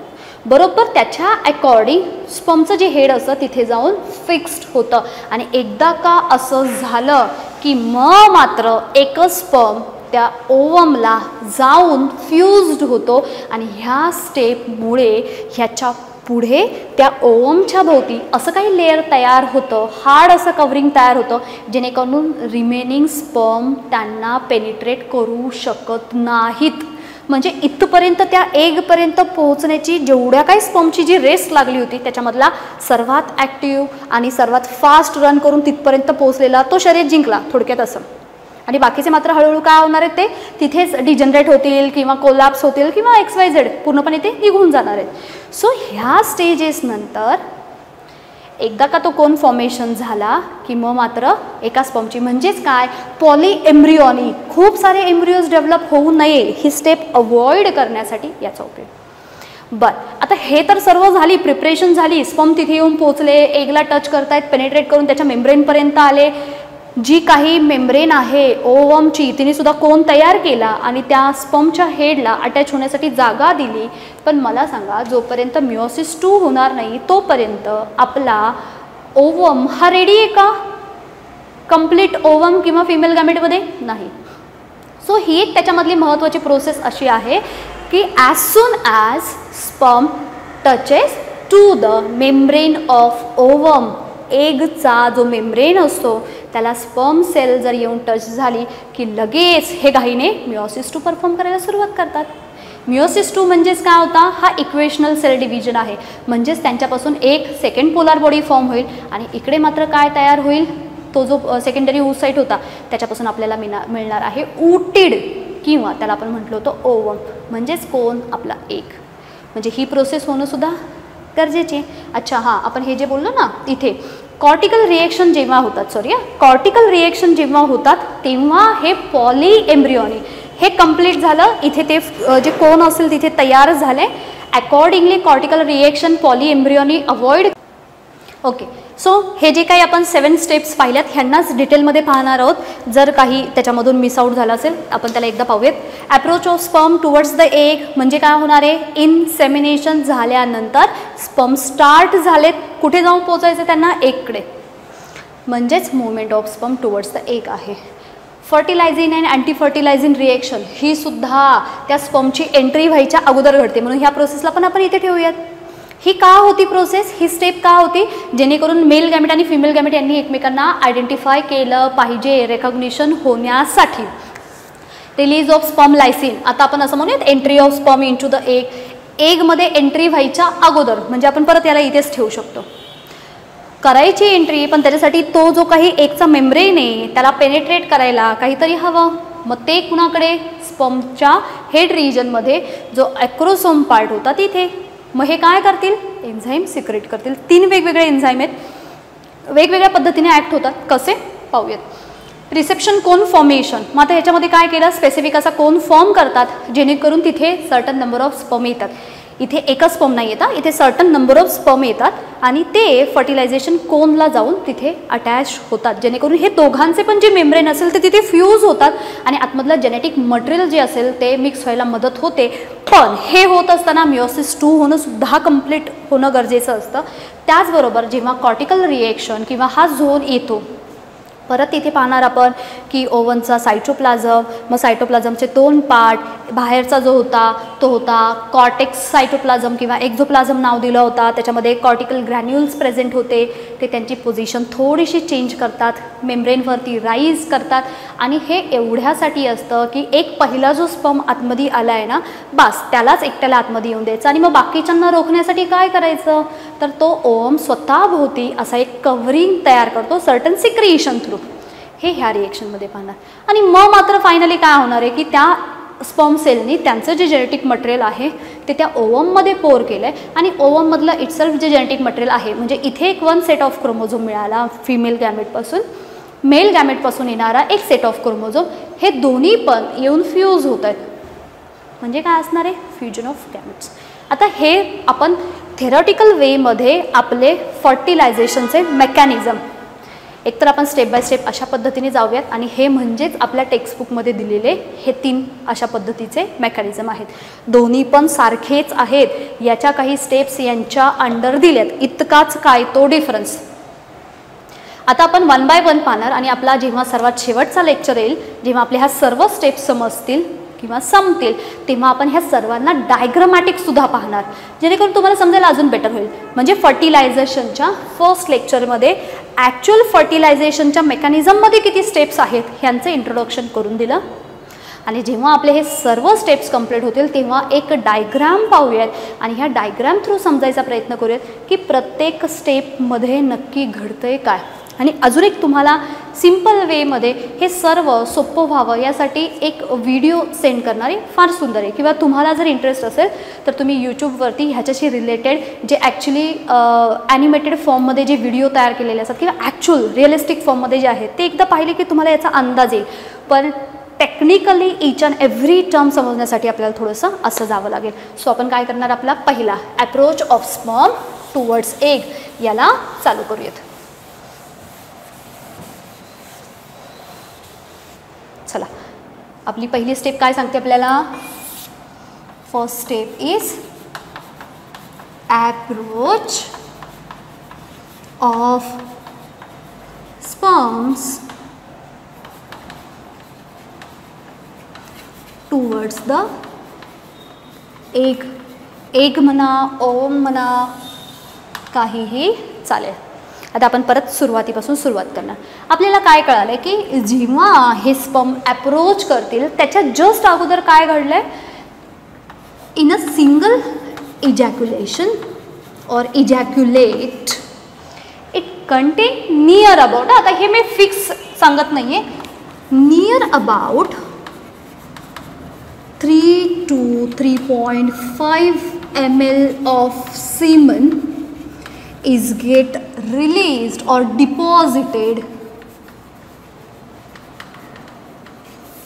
बरोबर त्याच्या अकॉर्डिंग स्पर्मचं जे हेड असतं तिथे जाऊन फिक्स्ड होतं. आणि एकदा का असं झालं की मग मात्र एकच स्पर्म त्या ओवमला जाऊन फ्यूज्ड होतो आणि ह्या स्टेपमुळे ह्याच्या पुढे त्या ओवमच्या भोवती असं काही लेअर तयार होतं, हार्ड असं कवरिंग तयार होतं, जेणेकरून रिमेनिंग स्पर्म त्यांना पेनिट्रेट करू शकत नाहीत. म्हणजे इथपर्यंत त्या एगपर्यंत पोहोचण्याची जेवढ्या काही स्पर्मची जी रेस लागली होती त्याच्यामधला सर्वात ॲक्टिव्ह आणि सर्वात फास्ट रन करून तिथपर्यंत पोहोचलेला तो शर्यत जिंकला, थोडक्यात असं. आणि बाकीचे मात्र हळूहळू काय होणार आहेत, ते तिथेच डिजनरेट होतील किंवा कोलॅप्स होतील किंवा XYZ पूर्णपणे ते निघून जाणार आहेत. सो ह्या स्टेजेस नंतर एकदा का तो कोन फॉर्मेशन झाला की मग मात्र एका स्पर्मची म्हणजेच काय पॉली एम्ब्रिओनी, खूप सारे एम्ब्रिओज डेव्हलप होऊ नये ही स्टेप अवॉइड करण्यासाठी याचा उपयोग. बरं, आता हे तर सर्व झाली, प्रिपरेशन झाली, स्पर्म तिथे येऊन पोचले, एगला टच करतायत, पेनिट्रेट करून त्याच्या मेम्ब्रेनपर्यंत आले. जी काही मेम्ब्रेन आहे ओवमची तिने सुद्धा कोन तयार केला आणि त्या स्पर्मच्या हेडला अटॅच होण्यासाठी जागा दिली. पण मला सांगा, जोपर्यंत मिओसिस 2 होणार नाही तोपर्यंत आपला ओवम हा रेडी आहे का कंप्लीट ओवम किंवा फिमेल गॅमेटमध्ये? नाही. सो ही एक त्याच्यामधली महत्त्वाची प्रोसेस अशी आहे की as soon as sperm touches to the membrane of ovum. एगचा जो मेम्ब्रेन असतो त्याला स्पर्म सेल जर येऊन टच झाली की लगेच हे घाईने मिओसिस 2 परफॉर्म करायला सुरुवात करतात. मिओसिस 2 म्हणजेच काय होता, हा इक्वेशनल सेल डिव्हिजन आहे. म्हणजेच त्यांच्यापासून एक सेकंड पोलार बॉडी फॉर्म होईल आणि इकडे मात्र काय तयार होईल, तो जो सेकंडरी oocyte होता त्याच्यापासून आपल्याला मिळणार आहे oocyte किंवा त्याला आपण म्हटलं होतं ओवम. म्हणजेच कोण, आपला एग. म्हणजे ही प्रोसेस होणं सुद्धा गरजेची आहे. अच्छा हां, आपण हे जे बोललो ना इथे कॉर्टिकल रिएक्शन जेव्हा होतात, कॉर्टिकल रिएक्शन जेव्हा होतात तेव्हा हे पॉली एम्ब्रिओनी हे कंप्लीट झालं. इथे ते जे कोण असेल तिथे तयार झाले. Accordingly cortical reaction polyembryony avoid. Okay, so हे जे काही आपण 7 स्टेप्स पाहिल्यात ह्यांनाच डिटेलमध्ये पाहणार आहोत. जर काही त्याच्यामधून मिस आउट झालं असेल आपण त्याला एकदा पाहूयात. Approach of sperm towards the egg म्हणजे काय होणार आहे, इनसेमिनेशन झाल्यानंतर स्पर्म स्टार्ट झालेत, कुठे जाऊन पोचायचं त्यांना, एगकडे. म्हणजेच movement of sperm towards the egg आहे. फर्टिलायझिंग अँड अँटी फर्टिलायझिंग रिएक्शन ही सुद्धा त्या स्पर्मची एंट्री व्हायच्या अगोदर घडते. म्हणून ह्या प्रोसेसला पण आपण इथे ठेवूयात. ही का होती प्रोसेस, ही स्टेप का होती, जेणेकरून मेल गॅमेट आणि फिमेल गॅमेट यांनी एकमेकांना आयडेंटिफाय केलं पाहिजे रेकॉग्निशन होण्यासाठी. Release of sperm lysin. आता आपण असं म्हणूयात entry of sperm into the egg. एगमध्ये एंट्री व्हायच्या अगोदर, म्हणजे आपण परत याला इथेच ठेवू शकतो. करायची एंट्री, पण त्याच्यासाठी तो जो काही एगचा मेम्ब्रेन आहे त्याला पेनेट्रेट करायला काहीतरी हवं. मग ते कुणाकडे, स्पर्मच्या हेड रिजनमध्ये जो ॲक्रोसोम पार्ट होता तिथे. मग हे काय करतील, एन्झाईम सिक्रेट करतील. 3 वेगवेगळे एन्झाईम आहेत, वेगवेगळ्या पद्धतीने ॲक्ट होतात. कसे पाहूयात. Reception cone formation. मग आता ह्याच्यामध्ये काय केलं, स्पेसिफिक असा कोन फॉर्म करतात जेणेकरून तिथे सर्टन नंबर ऑफ स्पर्म येतात. इथे एकच स्पर्म नाही येतात, इथे सर्टन नंबर ऑफ स्पर्म येतात आणि ते फर्टिलायझेशन कोनला जाऊन तिथे अटॅच होतात, जेणेकरून हे दोघांचे पण जे मेम्ब्रेन असेल ते तिथे फ्यूज होतात आणि आतमधलं जेनेटिक मटेरियल जे असेल ते मिक्स व्हायला मदत होते. पण हे होत असताना मिओसिस 2 होणं सुद्धा कंप्लीट होणं गरजेचं असतं. त्याचबरोबर जेव्हा कॉर्टिकल रिएक्शन किंवा हा झोन येतो, परत इथे पाहणार आपण की ओव्हनचा सायटोप्लाझम, मग सायटोप्लाझमचे 2 पार्ट, बाहेरचा जो होता तो होता कॉर्टेक्स सायटोप्लाझम किंवा एक्झोप्लाझम नाव दिलं होता. त्याच्यामध्ये कॉर्टिकल ग्रॅन्युल्स प्रेझेंट होते, ते त्यांची पोझिशन थोडीशी चेंज करतात, मेम्ब्रेनवरती राईज करतात आणि हे एवढ्यासाठी असतं की एक पहिला जो स्पर्म आतमध्ये आला आहे ना, बस त्यालाच एकट्याला आतमध्ये येऊन द्यायचं आणि मग बाकीच्यांना रोखण्यासाठी काय करायचं, तर तो ओव्हम स्वतःभोवती असा एक कव्हरिंग तयार करतो सर्टन सिक्रिएशन थ्रू. हे ह्या रिएक्शनमध्ये पाहणार. आणि मग मात्र फायनली काय होणार आहे की त्या स्पर्म सेलनी त्यांचं जे जेनेटिक मटेरियल आहे ते त्या ओवममध्ये पोर केलं आहे आणि ओवममधलं इटसेल्फ जे जेनेटिक मटेरियल आहे, म्हणजे इथे एक 1 सेट ऑफ क्रोमोझोम मिळाला फिमेल गॅमेटपासून, मेल गॅमेटपासून येणारा एक सेट ऑफ क्रोमोझोम, हे दोन्ही पण येऊन फ्यूज होत आहेत. म्हणजे काय असणार आहे, फ्युजन ऑफ गॅमेट्स. आता हे आपण थेरॉटिकल वेमध्ये आपले फर्टिलायझेशनचे मेकॅनिझम एकतर आपण स्टेप बाय स्टेप अशा पद्धतीने जाऊयात आणि हे म्हणजेच आपल्या टेक्स्टबुकमध्ये दिलेले हे 3 अशा पद्धतीचे मेकॅनिझम आहेत. दोन्ही पण सारखेच आहेत, याच्या काही स्टेप्स यांच्या अंडर दिल्यात, इतकाच काय तो डिफरन्स. आता आपण 1 बाय 1 पाहणार आणि आपला जेव्हा सर्वात शेवटचा लेक्चर येईल, जेव्हा आपल्या ह्या सर्व स्टेप्स समजतील किंवा संपतील, तेव्हा आपण ह्या सर्वांना डायग्रामॅटिकसुद्धा पाहणार, जेणेकरून तुम्हाला समजायला अजून बेटर होईल. म्हणजे फर्टिलायझेशनच्या फर्स्ट लेक्चरमध्ये ॲक्च्युअल फर्टिलायझेशनच्या मेकॅनिझममध्ये किती स्टेप्स आहेत ह्यांचं इंट्रोडक्शन करून दिलं आणि जेव्हा आपले हे सर्व स्टेप्स कंप्लीट होतील तेव्हा एक डायग्राम पाहूयात आणि ह्या डायग्राम थ्रू समजायचा प्रयत्न करूयात की प्रत्येक स्टेपमध्ये नक्की घडतंय काय. आणि अजून एक तुम्हाला सिम्पल वेमध्ये हे सर्व सोपं व्हावं यासाठी एक व्हिडिओ सेंड करणारी फार सुंदर आहे, किंवा तुम्हाला जर इंटरेस्ट असेल तर तुम्ही यूट्यूबवरती ह्याच्याशी रिलेटेड जे ॲक्च्युली ॲनिमेटेड फॉर्ममध्ये जे व्हिडिओ तयार केलेले असतात किंवा ॲक्च्युअल रिअलिस्टिक फॉर्ममध्ये जे आहेत ते एकदा पाहिले की तुम्हाला याचा अंदाज येईल. पण technically each and every term समजण्यासाठी आपल्याला थोडंसं असं जावं लागेल. सो आपण काय करणार, आपला पहिला approach of sperm towards egg याला चालू करूयात. चला, आपली पहिली स्टेप काय सांगते आपल्याला, first step is approach of sperms towards the egg. Egg म्हणा, ओव्हम म्हणा, काहीही चालेल. आता आपण परत सुरुवातीपासून सुरुवात करणार. आपल्याला काय कळालं की जेव्हा हे स्पर्म अप्रोच करतील त्याच्या जस्ट अगोदर काय घडलंय, इन अ सिंगल इजॅक्युलेशन और इजॅक्युलेट इट कंटेन नियर अबाउट, आता हे मी फिक्स सांगत नाहीये, near about 3 to 3.5 ml of semen is get released or deposited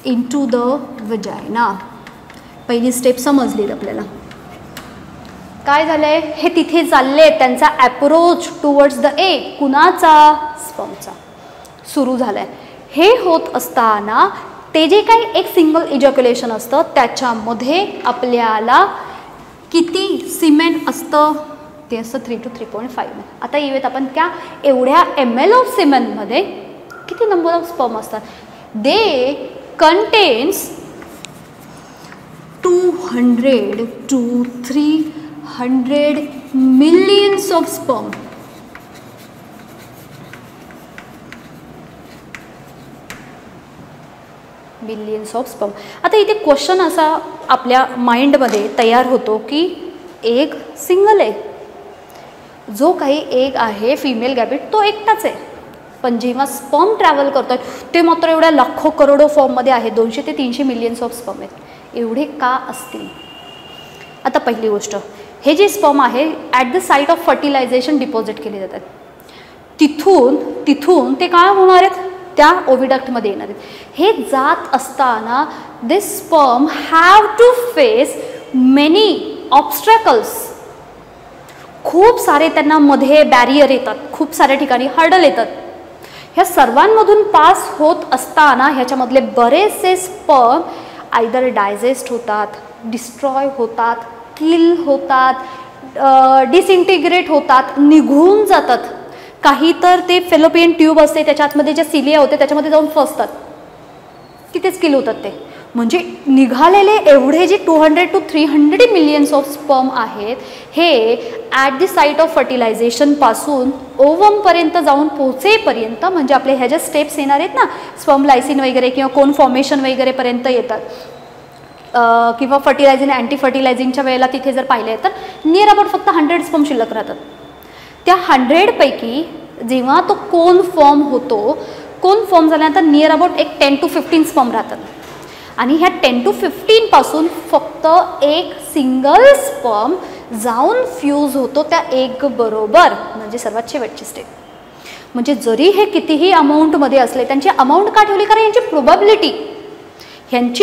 into the vagina. पहिली स्टेप समजली आपल्याला. काय झालंय, हे तिथे चालले, त्यांचा अप्रोच टुवर्ड्स द एग, कुणाचा, स्पर्मचा सुरू झालाय. हे होत असताना ते जे काही एक सिंगल इजॅक्युलेशन असतं त्याच्यामध्ये आपल्याला किती सिमेन असतं, ते असतं 3 to 3.5. आता येऊयात आपण त्या एवढ्या ml ऑफ सिमेनमध्ये किती नंबर ऑफ स्पर्म असतात. They contains 200 to 300 millions of sperm. Billions of sperm. आता इथे क्वेश्चन असा आपल्या माइंडमध्ये तयार होतो की एग सिंगल आहे, जो काही एग आहे फिमेल गॅबिट तो एकटाच आहे, पण जेव्हा स्पर्म ट्रॅव्हल करतात ते मात्र एवढ्या लाखो करोडो फॉर्ममध्ये आहे, 200 ते 300 मिलियन्स ऑफ स्पर्म आहेत. एवढे का असतील. आता पहिली गोष्ट, हे जे स्पर्म आहे at the site of fertilisation deposit केले जातात. तिथून ते काय होणार आहेत, त्या ओव्हिडक्टमध्ये येणार आहेत. हे जात असताना this sperm have to face many obstacles, खूप सारे त्यांना मध्ये बॅरियर येतात, खूप साऱ्या ठिकाणी हर्डल येतात. ह्या सर्वांमधून पास होत असताना ह्याच्यामधले बरेचसे स्पर्म आयदर डायजेस्ट होतात, डिस्ट्रॉय होतात, किल होतात, डिसइंटिग्रेट होतात, निघून जातात. काही तर ते फेलोपियन ट्यूब असते त्याच्यातमध्ये ज्या सिलिया होते त्याच्यामध्ये जाऊन फसतात, तिथेच किल होतात ते. म्हणजे निघालेले एवढे जे 200 to 300 मिलियन्स ऑफ स्पर्म आहेत हे ॲट दी साईट ऑफ फर्टिलायझेशनपासून ओवमपर्यंत जाऊन पोहोचेपर्यंत, म्हणजे आपले ह्या ज्या स्टेप्स येणार आहेत ना, स्पर्म लायसिन वगैरे किंवा कोन फॉर्मेशन वगैरेपर्यंत येतात, किंवा फर्टिलायझिंग अँटी फर्टिलायझिंगच्या वेळेला तिथे जर पाहिलं तर नियर अबाउट फक्त 100 स्पर्म शिल्लक राहतात. त्या 100 पैकी जेव्हा तो कोन फॉर्म होतो, कोन फॉर्म झाल्यानंतर नियर अबाउट एक 10 to 15 स्पर्म राहतात. आणि ह्या 10 to 15 पासून फक्त एक सिंगल स्पर्म जाऊन फ्यूज होतो त्या एग बरोबर, म्हणजे सर्वात शेवटची स्टेप. म्हणजे जरी हे कितीही अमाऊंटमध्ये असले, त्यांची अमाऊंट का ठेवली, कारण यांची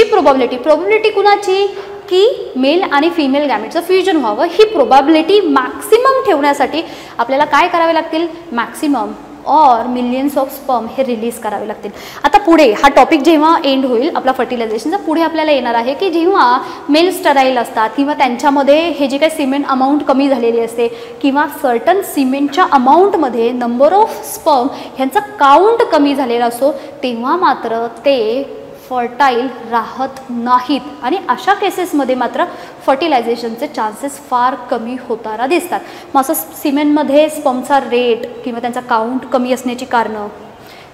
प्रोबॅबिलिटी कुणाची, की मेल आणि फिमेल गॅमेटचं फ्युजन व्हावं, ही प्रोबॅबिलिटी मॅक्सिमम ठेवण्यासाठी आपल्याला काय करावे लागतील, मॅक्सिमम और मिलियन्स ऑफ स्पर्म हे रिलीज करावे लागतील. आता पुढे हा टॉपिक जेव्हा एंड होईल आपला फर्टिलायझेशनचा, पुढे आपल्याला येणार आहे की जेव्हा मेल स्टराईल असतात किंवा त्यांच्यामध्ये हे जे काही सिमेंट अमाऊंट कमी झालेली असते किंवा सर्टन सिमेंटच्या अमाऊंटमध्ये नंबर ऑफ स्पर्म ह्यांचा काउंट कमी झालेला असो, तेव्हा मात्र ते फर्टाईल राहत नाहीत. आणि अशा केसेसमध्ये मात्र फर्टिलायझेशनचे चान्सेस फार कमी होताना दिसतात. मग असं सिमेंटमध्ये स्पर्मचा रेट किंवा त्यांचा काउंट कमी असण्याची कारणं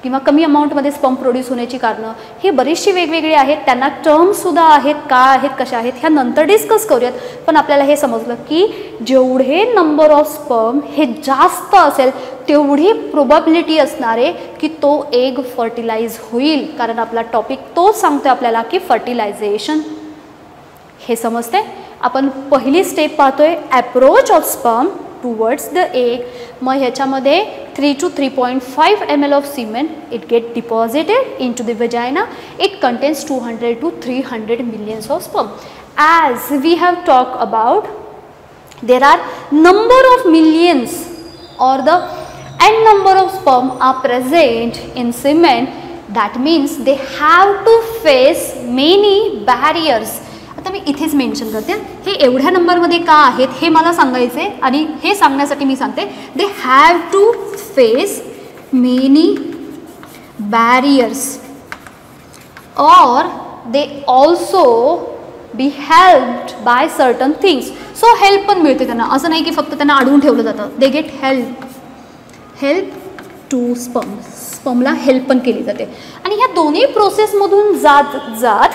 किंवा कमी अमाऊंटमध्ये स्पर्म प्रोड्यूस होण्याची कारणं ही बरीचशी वेगवेगळी आहेत. त्यांना टर्म्ससुद्धा आहेत, काय आहेत, कशा आहेत, ह्या नंतर डिस्कस करूयात. पण आपल्याला हे समजलं की जेवढे नंबर ऑफ स्पर्म हे जास्त असेल तेवढी प्रोबॅबिलिटी असणार आहे की तो एग फर्टिलाइज होईल, कारण आपला टॉपिक तोच सांगतो आपल्याला की फर्टिलायझेशन. हे समजते. आपण पहिली स्टेप पाहतोय, approach of sperm towards the egg. मग ह्याच्यामध्ये 3 to 3.5 ml of semen it get deposited in to the vagina. It contains 200 to 300 millions of sperm. As we have talk about, there are number of millions or the n number of sperm are present in semen. That means they have to face many barriers. आता मी इथेच mention करते, हे एवढ्या नंबरमध्ये का आहेत हे मला सांगायचे आहे आणि हे सांगण्यासाठी मी सांगते, they have to face many barriers और they also be helped by certain things. So help पण मिळते त्यांना, असं नाही की फक्त त्यांना अडवून ठेवलं जातं. दे गेट हेल्प टू स्पर्मला हेल्प पण केली जाते. आणि ह्या दोन्ही प्रोसेसमधून जात जात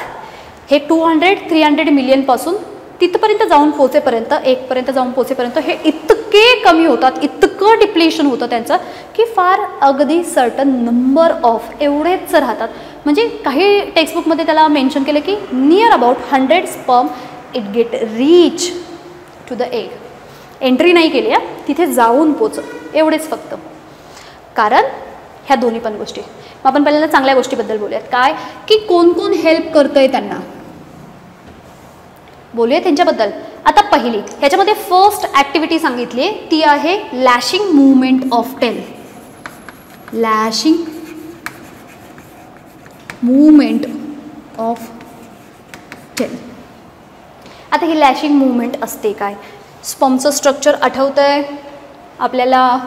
हे 200-300 मिलियनपासून तिथपर्यंत जाऊन पोचेपर्यंत, 1पर्यंत जाऊन पोचेपर्यंत हे इतके कमी होतात, इतकं डिप्लेशन होतं त्यांचं की फार अगदी सर्टन नंबर ऑफ एवढेच राहतात. म्हणजे काही टेक्स्टबुकमध्ये त्याला मेन्शन केलं की near about 100 sperm it get reach to the egg. Entry नाही केली आहे, तिथे जाऊन पोचत एवढेच फक्त. कारण ह्या दोन्ही पण गोष्टी. मग आपण पहिल्यांदा चांगल्या गोष्टीबद्दल बोलूयात. काय की कोण कोण हेल्प करतंय त्यांना, बोलूया त्यांच्याबद्दल. आता पहिली ह्याच्यामध्ये फर्स्ट ॲक्टिव्हिटी सांगितली आहे ती आहे lashing movement of tail. Lashing movement of tail. आता ही लॅशिंग मूवमेंट असते काय? स्पर्मचं स्ट्रक्चर आठवतं आहे आपल्याला.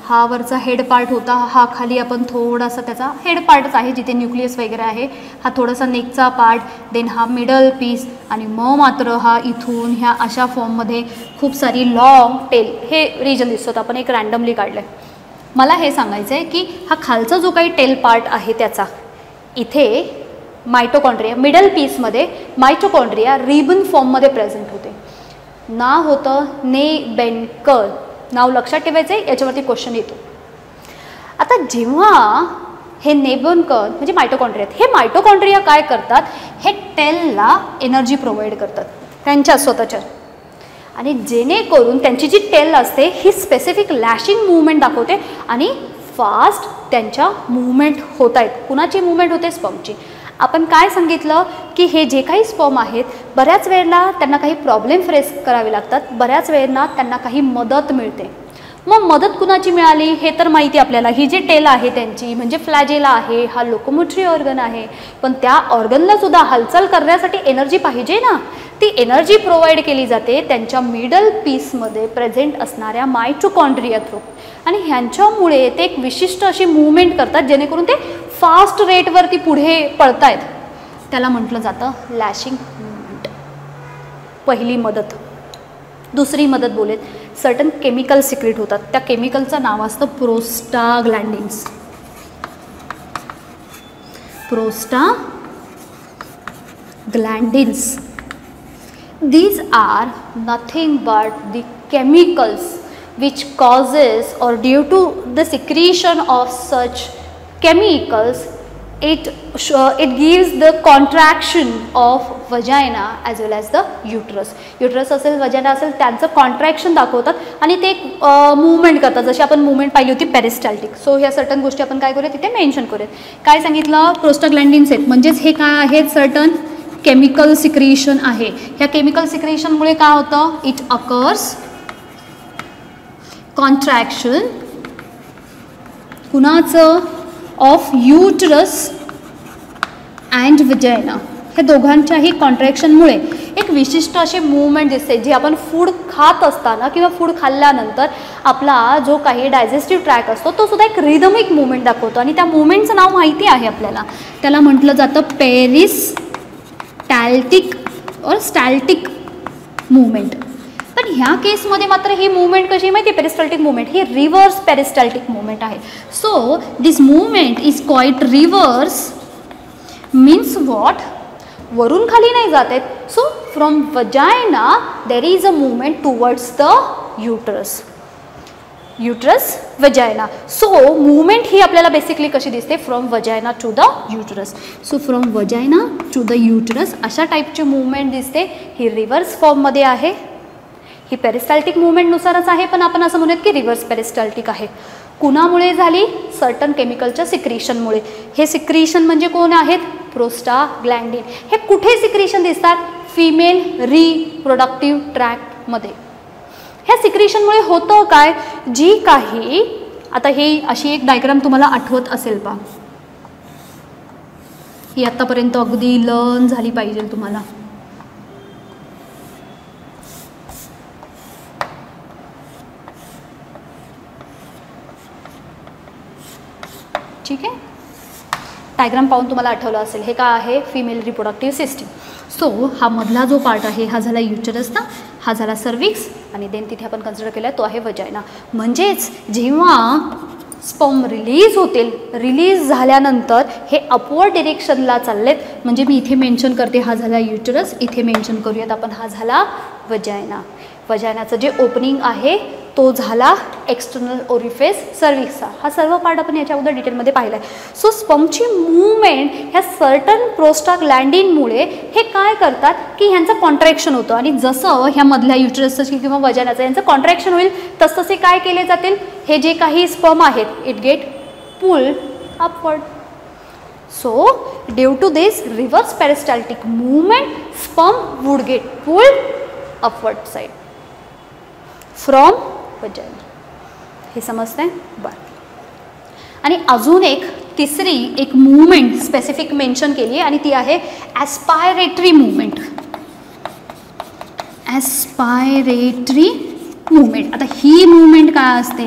हा वरचा हेड पार्ट होता, हा खाली आपण थोडासा त्याचा हेड पार्टच आहे जिथे न्यूक्लियस वगैरे आहे. हा थोडासा नेकचा पार्ट, देन हा मिडल पीस, आणि मग मात्र हा इथून ह्या अशा फॉर्ममध्ये खूप सारी लॉंग टेल हे रिजन दिसतात. आपण एक रँडमली काढलं आहे. मला हे सांगायचं आहे की हा खालचा जो काही टेल पार्ट आहे त्याचा इथे मायटोकॉन्ड्रिया मिडल पीसमध्ये मायटोकॉन्ड्रिया रिबन फॉर्ममध्ये प्रेझेंट होते. नाव होतं नेबेनकर. नाव लक्षात ठेवायचं आहे, याच्यावरती क्वेश्चन येतो. आता जेव्हा हे नेबेनकर म्हणजे मायटोकॉन्ड्रिया, हे मायटोकॉन्ड्रिया काय करतात? हे टेलला एनर्जी प्रोव्हाइड करतात त्यांच्या स्वतःच्या, आणि जेणेकरून त्यांची जी टेल असते ही स्पेसिफिक लॅशिंग मूवमेंट दाखवते आणि फास्ट त्यांच्या मूवमेंट होत आहेत. कुणाची मूवमेंट होते? स्पर्मची. आपण काय सांगितलं की हे जे काही स्पर्म आहेत बऱ्याच वेळेला त्यांना काही प्रॉब्लेम फेस करावे लागतात, बऱ्याच वेळेला त्यांना काही मदत मिळते. मग मदत कुणाची मिळाली हे तर माहिती आपल्याला. ही जी टेल आहे त्यांची म्हणजे फ्लॅजेला आहे, हा लोकोमोटरी ऑर्गन आहे, पण त्या ऑर्गनला सुद्धा हालचाल करण्यासाठी एनर्जी पाहिजे ना. ती एनर्जी प्रोव्हाइड केली जाते त्यांच्या मिडल पीसमध्ये प्रेझेंट असणाऱ्या मायटोकॉन्ड्रिया थ्रू, आणि ह्यांच्यामुळे ते एक विशिष्ट अशी मूवमेंट करतात जेणेकरून ते फास्ट रेटवरती पुढे पळतायत. त्याला म्हटलं जातं लॅशिंग मूवमेंट. पहिली मदत. दुसरी मदत बोलेत, सर्टन केमिकल सिक्रेट होतात. त्या केमिकलचं नाव असतं प्रोस्टाग्लॅंडिन्स. प्रोस्टाग्लॅंडिन्स. These are nothing but the chemicals which causes, or due to the secretion of such chemicals, it gives the contraction of vagina as well as the uterus. uterus असेल vagina असेल त्यांचं contraction दाखवतात आणि ते एक मूवमेंट करतात, जशी आपण मूवमेंट पाहिली होती पेरिस्टाल्टिक. सो ह्या सर्टन गोष्टी आपण काय करूया तिथे मेन्शन करूयात. काय सांगितलं? प्रोस्टाग्लॅंडिन्स आहेत म्हणजेच हे काय आहेत? सर्टन केमिकल सिक्रिशन आहे. ह्या केमिकल सिक्रिशनमुळे काय होतं? इट अकर्स कॉन्ट्रॅक्शन कुणाचं? Of uterus and वजायना. हे दोघांच्याही कॉन्ट्रॅक्शनमुळे एक विशिष्ट अशी मूवमेंट दिसते जी आपण फूड खात असताना किंवा फूड खाल्ल्यानंतर आपला जो काही डायजेस्टिव्ह ट्रॅक असतो तो सुद्धा एक रिदमिक मूवमेंट दाखवतो, आणि त्या मूवमेंटचं नाव माहिती आहे आपल्याला. त्याला म्हटलं जातं पेरिस्टाल्टिक और स्टाल्टिक मूवमेंट. पण ह्या केसमध्ये मात्र ही मूवमेंट कशी माहिती? पेरिस्टाल्टिक मूवमेंट ही रिव्हर्स पेरिस्टाल्टिक मूवमेंट आहे. So this movement is quite reverse. Means what? वरून खाली नाही जात आहेत. So from vagina there is a movement towards the uterus. Uterus vagina. So movement ही आपल्याला बेसिकली कशी दिसते? From vagina to the uterus. So from vagina to the uterus अशा टाईपची मूवमेंट दिसते. ही रिव्हर्स फॉर्ममध्ये आहे. ही पेरिस्टाल्टिक मूवमेंटनुसारच आहे, पण आपण असं म्हणूयात की रिव्हर्स पेरिस्टाल्टिक आहे. कुणामुळे झाली? सर्टन केमिकलच्या सिक्रिशनमुळे. हे सिक्रिशन म्हणजे कोण आहेत? प्रोस्टाग्लॅंडिन. हे कुठे सिक्रिशन दिसतात? फिमेल रिप्रोडक्टिव्ह ट्रॅकमध्ये. ह्या सिक्रिशनमुळे होतं काय? जी काही आता ही अशी एक डायग्राम तुम्हाला आठवत असेल पा, ही आतापर्यंत अगदी लर्न झाली पाहिजे तुम्हाला. ठीक आहे, डायग्राम पाहून तुम्हाला आठवलं असेल हे काय आहे? Female reproductive system. सो हा मधला जो पार्ट आहे हा झाला युटरस ना, हा झाला सर्विक्स, आणि देन तिथे आपण कन्सिडर केला तो आहे वजायना. म्हणजेच जेव्हा स्पर्म रिलीज होतील, रिलीज झाल्यानंतर हे अपवर्ड डिरेक्शनला चाललेत, म्हणजे मी इथे मेन्शन करते हा झाला युटरस, इथे मेन्शन करूयात आपण हा झाला वजायना. वजायनाचं जे ओपनिंग आहे तो झाला एक्सटर्नल ओरिफेस सर्विक्सचा. हा सर्व पार्ट आपण याच्या अगोदर डिटेलमध्ये पाहिला आहे. सो स्पर्मची मूवमेंट ह्या सर्टन प्रोस्टाग्लॅन्डिनमुळे हे काय करतात की ह्यांचं कॉन्ट्रॅक्शन होतं, आणि जसं ह्या मधल्या युटरसचं किंवा वजायनाचं यांचं कॉन्ट्रॅक्शन होईल तसतसे काय केले जातील, हे जे काही स्पर्म आहेत it get pull upward. So due to this reverse peristaltic movement sperm would get pulled upward side from vagina. हे समजतंय बरं. आणि अजून एक तिसरी एक मूवमेंट स्पेसिफिक मेन्शन केली आहे, आणि ती आहे ॲस्पायरेटरी मूवमेंट. ॲस्पायरेटरी मूवमेंट. आता ही मूवमेंट काय असते,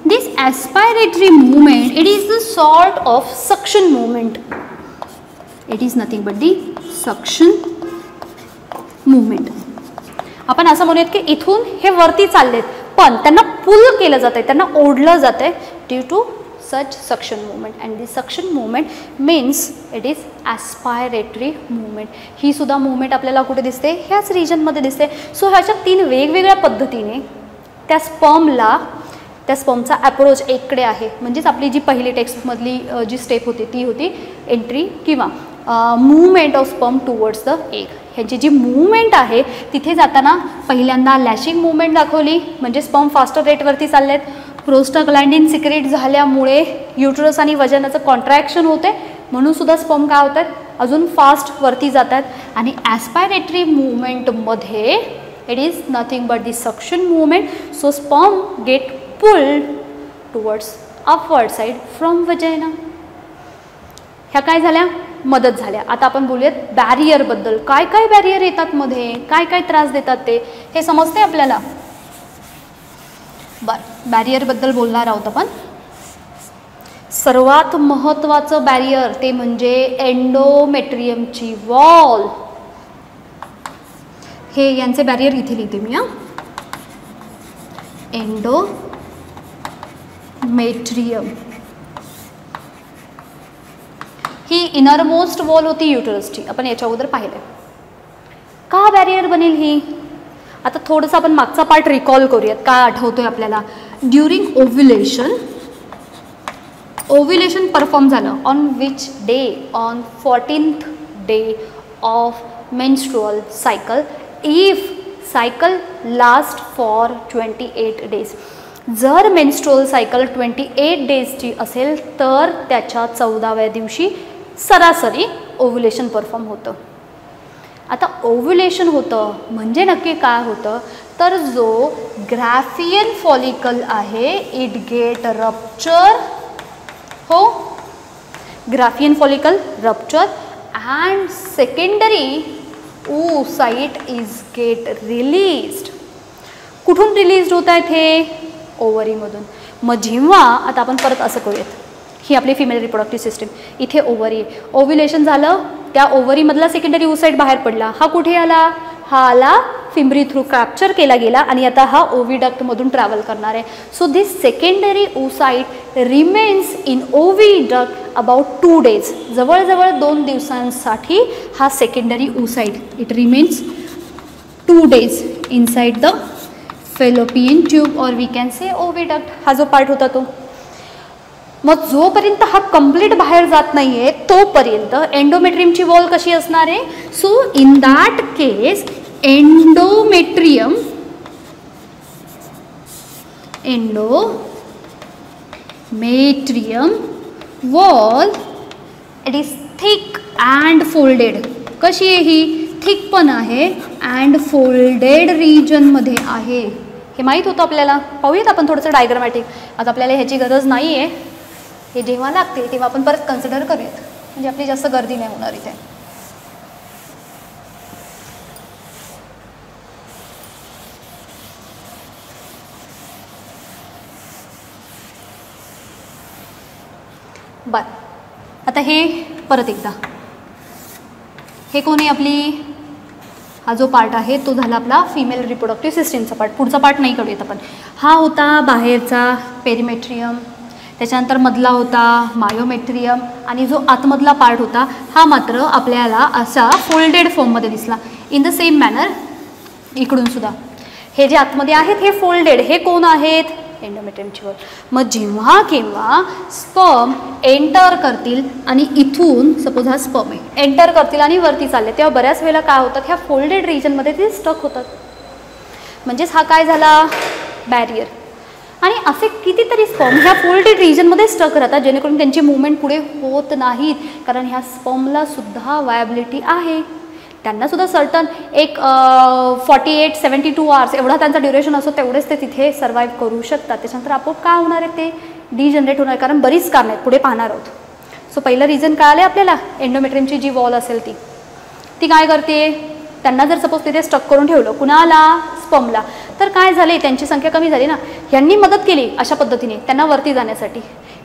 this aspiratory movement it is the sort of suction movement. It is nothing but the suction movement. आपण असं म्हणूयात की इथून हे वरती चाललेत पण त्यांना पुल केलं जात आहे, त्यांना ओढलं जात आहे due to such suction movement. And this suction movement means it is aspiratory movement. ही सुद्धा मूवमेंट आपल्याला कुठे दिसते, ह्याच रिजनमध्ये दिसते. सो ह्याच्या 3 वेगवेगळ्या पद्धतीने त्या स्पर्मचा अप्रोच एककडे आहे. म्हणजेच आपली जी पहिली टेक्स्टमधली जी स्टेप होती ती होती एंट्री किंवा movement of sperm towards the egg. ह्यांची जी मूवमेंट आहे तिथे जाताना पहिल्यांदा लॅशिंग मूवमेंट दाखवली, म्हणजे स्पर्म फास्टर रेटवरती चाललेत. प्रोस्टाग्लॅन्डिन सिक्रेट झाल्यामुळे युटरस आणि वजायनाचं कॉन्ट्रॅक्शन होते, म्हणून सुद्धा स्पर्म काय होतात अजून फास्ट वरती जातात. आणि ॲस्पायरेटरी मूवमेंटमध्ये it is nothing but the suction movement. So sperm get pulled towards upward side from vagina. ह्या काय झाल्या, मदत झाल्या. आता आपण बोलूयात बॅरियरबद्दल. काय काय बॅरियर येतात मध्ये, काय काय त्रास देतात ते हे समजते आपल्याला. बरं, बॅरियरबद्दल बोलणार आहोत आपण. सर्वात महत्त्वाचं बॅरियर ते म्हणजे एंडोमेट्रियमची वॉल. हे यांचे बॅरियर इथे लिहिते मी. एंडोमेट्रियम ही इनरमोस्ट वॉल होती युटरसची, आपण याच्या अगोदर पाहिलं. का बॅरियर बनेल ही, आता थोडंसं आपण मागचा पार्ट रिकॉल करूयात. काय आठवतोय आपल्याला, ड्युरिंग ओव्युलेशन परफॉर्म झालं on which day, on 14th day of menstrual cycle if cycle last for 28 days. जर मेन्स्ट्रुअल सायकल 28 डेजची असेल तर त्याच्या 14व्या दिवशी सरासरी ओव्युलेशन परफॉर्म होतं. आता ओव्युलेशन होतं म्हणजे नक्की काय होतं, तर जो ग्राफियन फॉलिकल आहे इट गेट रप्चर. हो, Graafian follicle rupture and secondary oocyte is get released. कुठून रिलीज होत आहेत हे, ओव्हरीमधून. मग जेव्हा आता आपण परत असं करूयात, ही आपली फिमेल रिप्रोडक्टिव्ह सिस्टीम, इथे ओव्हरी, ओव्युलेशन झालं, त्या ओव्हरीमधला सेकंडरी oocyte बाहेर पडला. हा कुठे आला, हा आला फिम्बरी थ्रू कॅप्चर केला गेला आणि आता हा ओव्हिडक्टमधून ट्रॅव्हल करणार आहे. So this secondary oocyte remains in oviduct about 2 days. जवळजवळ 2 दिवसांसाठी हा secondary oocyte it remains 2 days inside the fallopian tube और वी कॅन से ओव्हिडक्ट. हा जो पार्ट होता तो. मग जोपर्यंत हा कंप्लीट बाहेर जात नाही आहे तोपर्यंत एंडोमेट्रियमची वॉल कशी असणार आहे. So in that case endometrium wall it is thick and folded. कशी आहे ही, थिक पण आहे अँड फोल्डेड रिजनमध्ये आहे. हे माहीत होतं आपल्याला. पाहूयात आपण थोडंसं डायग्रामॅटिक. आता आपल्याला ह्याची गरज नाही आहे, हे जेव्हा लागते तेव्हा आपण परत कन्सिडर करूयात, म्हणजे आपली जास्त गर्दी नाही होणार इथे. बरं, आता हे परत एकदा, हे कोणी आपली हा जो पार्ट आहे तो झाला आपला फिमेल रिप्रोडक्टिव्ह सिस्टीमचा पार्ट. पुढचा पार्ट नाही करूयात आपण. हा होता बाहेरचा पेरिमेट्रियम, त्याच्यानंतर मधला होता मायोमेट्रियम, आणि जो आतमधला पार्ट होता हा मात्र आपल्याला असा फोल्डेड फॉर्ममध्ये दिसला. इन द सेम मॅनर इकडून सुद्धा हे जे आतमध्ये आहेत हे फोल्डेड, हे कोण आहेत? एंडोमेट्रियमची वॉल. मग जेव्हा केव्हा स्पर्म एंटर करतील आणि इथून सपोज हा स्पर्म आहे एंटर करतील आणि वरती चालले, तेव्हा बऱ्याच वेळेला काय होतात, ह्या फोल्डेड रिजनमध्ये ते स्टक होतात. म्हणजेच हा काय झाला? बॅरियर. आणि असे कितीतरी स्पर्म ह्या फोल्डेड रिजनमध्ये स्टक राहतात जेणेकरून त्यांची मुवमेंट पुढे होत नाहीत, कारण ह्या स्पर्मला सुद्धा वायबिलिटी आहे. त्यांनासुद्धा सर्टन एक 48-72 आवर्स एवढा त्यांचा ड्युरेशन असतो, तेवढेच ते तिथे सर्वाईव्ह करू शकतात. त्याच्यानंतर आपोआप काय होणार आहे, ते डिजनरेट होणार, कारण बरीच कारणं आहेत, पुढे पाहणार आहोत. सो पहिलं रिझन काय आलं आपल्याला, एंडोमेट्रियमची जी वॉल असेल ती काय करते, त्यांना जर सपोज तिथे स्टक करून ठेवलं, कुणाला? स्पर्मला, तर काय झाले, त्यांची संख्या कमी झाली ना. यांनी मदत केली अशा पद्धतीने त्यांना वरती जाण्यासाठी.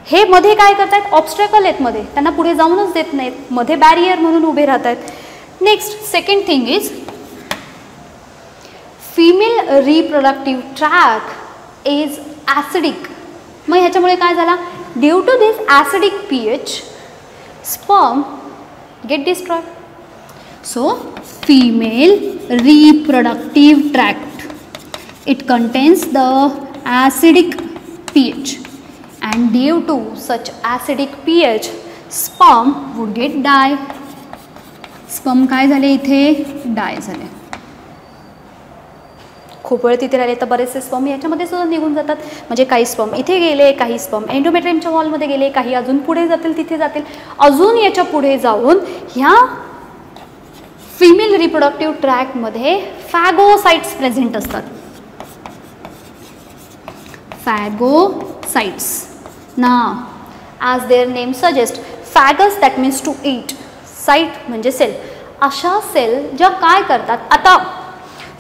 हे मध्ये काय करतायत, ऑब्स्टॅकल आहेत मध्ये, त्यांना पुढे जाऊनच देत नाहीत, मध्ये बॅरियर म्हणून उभे राहत आहेत. Next second thing is female reproductive tract is acidic. मग ह्याच्यामुळे काय झाला, due to this acidic pH sperm get destroyed. So female reproductive tract, it contains the acidic pH, and due to such acidic pH sperm would get die. Sperm काय झाले, इथे डाय झाले. खूप वेळ तिथे राहिले तर बरेचसे स्पर्म याच्यामध्ये सुद्धा निघून जातात. म्हणजे काही स्पर्म इथे गेले, काही स्पर्म एंडोमेट्रियमच्या वॉलमध्ये गेले, काही अजून पुढे जातील, तिथे जातील, अजून याच्या पुढे जाऊन ह्या फिमेल रिप्रोडक्टिव्ह ट्रॅकमध्ये फॅगोसाइट्स प्रेझेंट असतात. फॅगोसाइट्स ना, as their name suggest, phagus that means to eat, cyte म्हणजे सेल. अशा सेल ज्या काय करतात, आता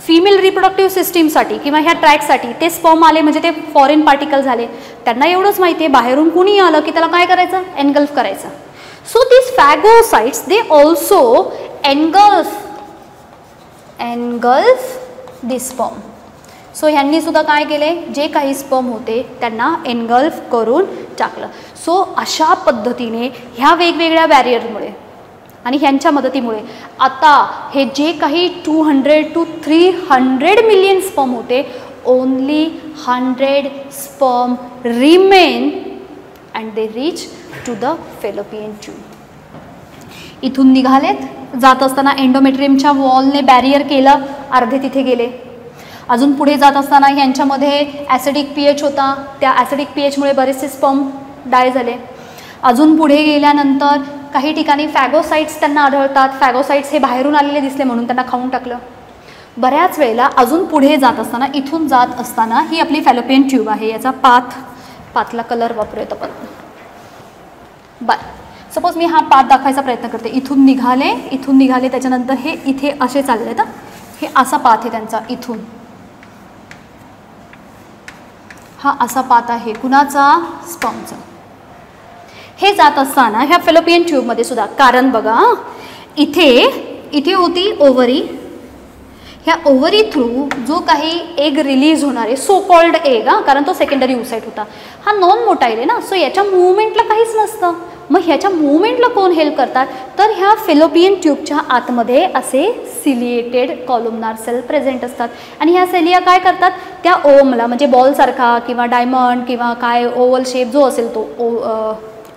फिमेल रिप्रोडक्टिव्ह सिस्टीमसाठी किंवा ह्या ट्रॅकसाठी ते स्पर्म आले म्हणजे ते फॉरेन पार्टिकल झाले, त्यांना एवढंच माहिती आहे बाहेरून कुणी आलं की त्याला काय करायचं, एनगल्फ करायचं. So this phagocytes they also engulf this sperm. So ह्यांनी सुद्धा काय केले, जे काही स्पर्म होते त्यांना एनगल्फ करून टाकलं. सो अशा पद्धतीने ह्या वेगवेगळ्या बॅरियरमुळे आणि ह्यांच्या मदतीमुळे आता हे जे काही 200 to 300 मिलियन स्पर्म होते, only 100 sperm remain and they reach to the fallopian tube. इथून निघालेत, जात असताना एंडोमेट्रियमच्या वॉलने बॅरियर केलं, अर्धे तिथे गेले. अजून पुढे जात असताना ह्यांच्यामध्ये ॲसिडिक pH होता, त्या ॲसिडिक pHमुळे बरेचसे स्पर्म डाय झाले. अजून पुढे गेल्यानंतर काही ठिकाणी फॅगोसाइट्स त्यांना आढळतात. फॅगोसाइट्स हे बाहेरून आलेले दिसले म्हणून त्यांना खाऊन टाकलं. बऱ्याच वेळेला अजून पुढे जात असताना, इथून जात असताना ही आपली फॅलोपियन ट्यूब आहे, याचा पाथला कलर वापरूयात आपण. बरं, सपोज मी हा पाथ दाखवायचा प्रयत्न करते. इथून निघाले त्याच्यानंतर हे इथे असे चालले, तर हे असा पाथ आहे त्यांचा. इथून हा असा पाथ आहे कुणाचा, स्पर्मचा. हे जात असताना ह्या फेलोपियन ट्यूबमध्ये सुद्धा, कारण बघा इथे होती ओव्हरी, ह्या ओव्हरी थ्रू जो काही एग रिलीज होणार आहे, सो कॉल्ड एग, कारण तो सेकंडरी ओसाइट होता, हा नॉन मोटाईल आहे ना, सो याच्या मुवमेंटला काहीच नसतं. मग ह्याच्या मुवमेंटला कोण हेल्प करतात, तर ह्या फेलोपियन ट्यूबच्या आतमध्ये असे सिलिएटेड कॉलमनार सेल प्रेझेंट असतात. आणि ह्या सेलिया काय करतात, त्या ओमला म्हणजे बॉलसारखा किंवा डायमंड किंवा काय ओव्हल शेप जो असेल तो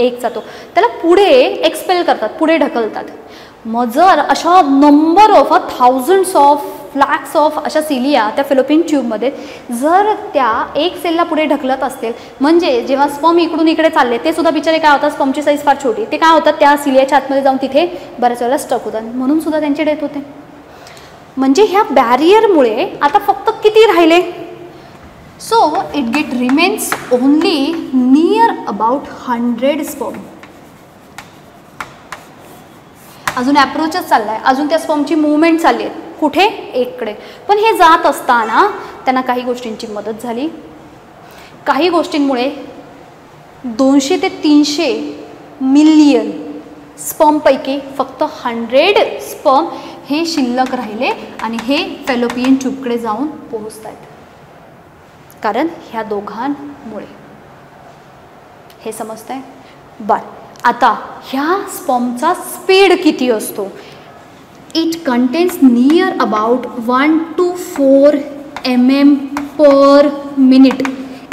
एक जातो, त्याला पुढे एक्सपेल करतात, पुढे ढकलतात. मग जर अशा number of thousands of flax of अशा सिलिया त्या फेलोपियन ट्यूबमध्ये जर त्या एक सेलला पुढे ढकलत असतील, म्हणजे जेव्हा स्पर्म इकडून इकडे चालले ते सुद्धा बिचारे काय होतात, स्पर्मची साईज फार छोटी, ते काय होतात त्या सिलियाच्या आतमध्ये जाऊन तिथे बऱ्याच वेळेला स्टक होतात, म्हणून सुद्धा त्यांची डेथ होते. म्हणजे ह्या बॅरियरमुळे आता फक्त किती राहिले, so it remains only near about 100 sperm. अजून अप्रोचच चाललाय, अजून त्या स्पर्मची मूवमेंट चालली आहे, कुठे, एककडे. पण हे जात असताना त्यांना काही गोष्टींची मदत झाली. काही गोष्टींमुळे 200 ते 300 मिलियन स्पर्मपैकी फक्त 100 स्पर्म हे शिल्लक राहिले आणि हे फॅलोपियन ट्यूबकडे जाऊन पोहोचत आहेत, कारण ह्या दोघांमुळे. हे समजतंय? बरं, आता ह्या स्पर्मचा स्पीड किती असतो? It contains near about 1 to 4 mm/minute.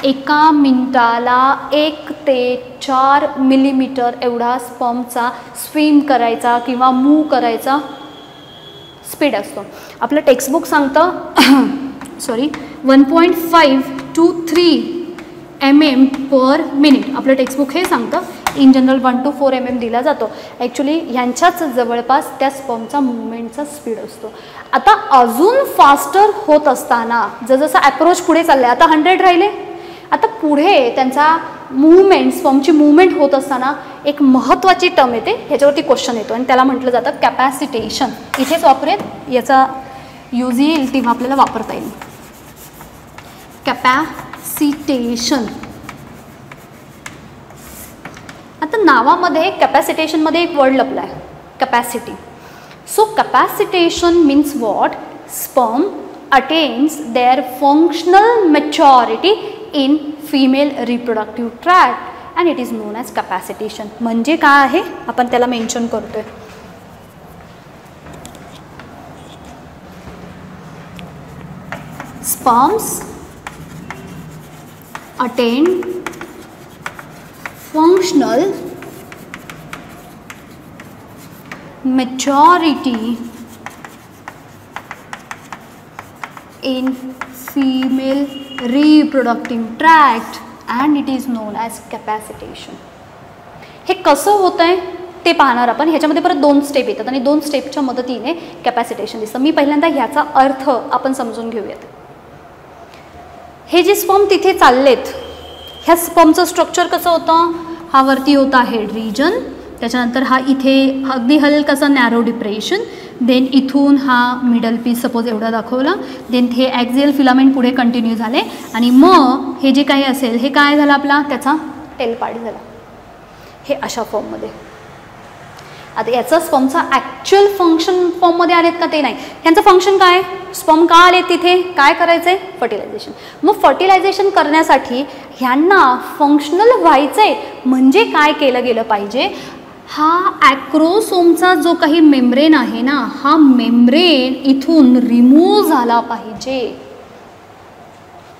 एका मिनिटाला 1 ते 4 मिलीमीटर एवढा स्पर्मचा स्विम करायचा किंवा मूव करायचा स्पीड असतो. आपलं टेक्स्टबुक सांगतं 1.5 to 3 mm/minute. आपलं टेक्स्टबुक हे सांगतं. इन जनरल 1 to 4 mm दिला जातो. ॲक्च्युली ह्यांच्याच जवळपास त्या स्पर्मचा मुवमेंटचा स्पीड असतो. आता अजून फास्टर होत असताना जसं अप्रोच पुढे चाललं आहे, आता 100 राहिले, आता पुढे त्यांचा मूवमेंट, स्पर्मची मूवमेंट होत असताना एक महत्त्वाची टर्म येते, ह्याच्यावरती क्वेश्चन येतो आणि त्याला म्हटलं जातं कॅपॅसिटेशन. इथेच वापरूयात, याचा यूज येईल तेव्हा आपल्याला वापरता येईल. कॅपॅसिटेशन. आता नावामध्ये कॅपॅसिटेशनमध्ये एक वर्ड लपला आहे, capacity. So capacitation means what? Sperm attains their functional maturity in female reproductive tract and it is known as capacitation. म्हणजे काय आहे आपण त्याला मेन्शन करतोय. Sperms attain functional maturity in female reproductive tract and it is known as capacitation. हे कसं होतं आहे ते पाहणार आपण. ह्याच्यामध्ये परत 2 स्टेप येतात आणि 2 स्टेपच्या मदतीने कॅपॅसिटेशन दिसतं. मी पहिल्यांदा ह्याचा अर्थ आपण समजून घेऊयात. हे जे स्पर्म तिथे चाललेत, ह्या स्पर्मचं स्ट्रक्चर कसं होतं? हा वरती होता हेड रिजन, त्याच्यानंतर हा इथे अगदी हलकासा नॅरो डिप्रेशन, देन इथून हा मिडल पीस सपोज एवढा दाखवला, देन हे ॲक्झियल फिलामेंट पुढे कंटिन्यू झाले आणि मग हे जे काही असेल हे काय झालं आपला, त्याचा टेल पार्ट झाला. हे अशा फॉर्ममध्ये. आता याचं स्पर्मचा ॲक्च्युअल फंक्शन फॉर्ममध्ये आलेत का ते नाही. ह्यांचं फंक्शन काय? स्पर्म का आले तिथे? काय करायचं आहे? फर्टिलायझेशन. मग फर्टिलायझेशन करण्यासाठी ह्यांना फंक्शनल व्हायचं आहे म्हणजे काय केलं गेलं पाहिजे? हा ॲक्रोसोमचा जो काही मेम्ब्रेन आहे ना, हा मेम्ब्रेन इथून रिमूव्ह झाला पाहिजे.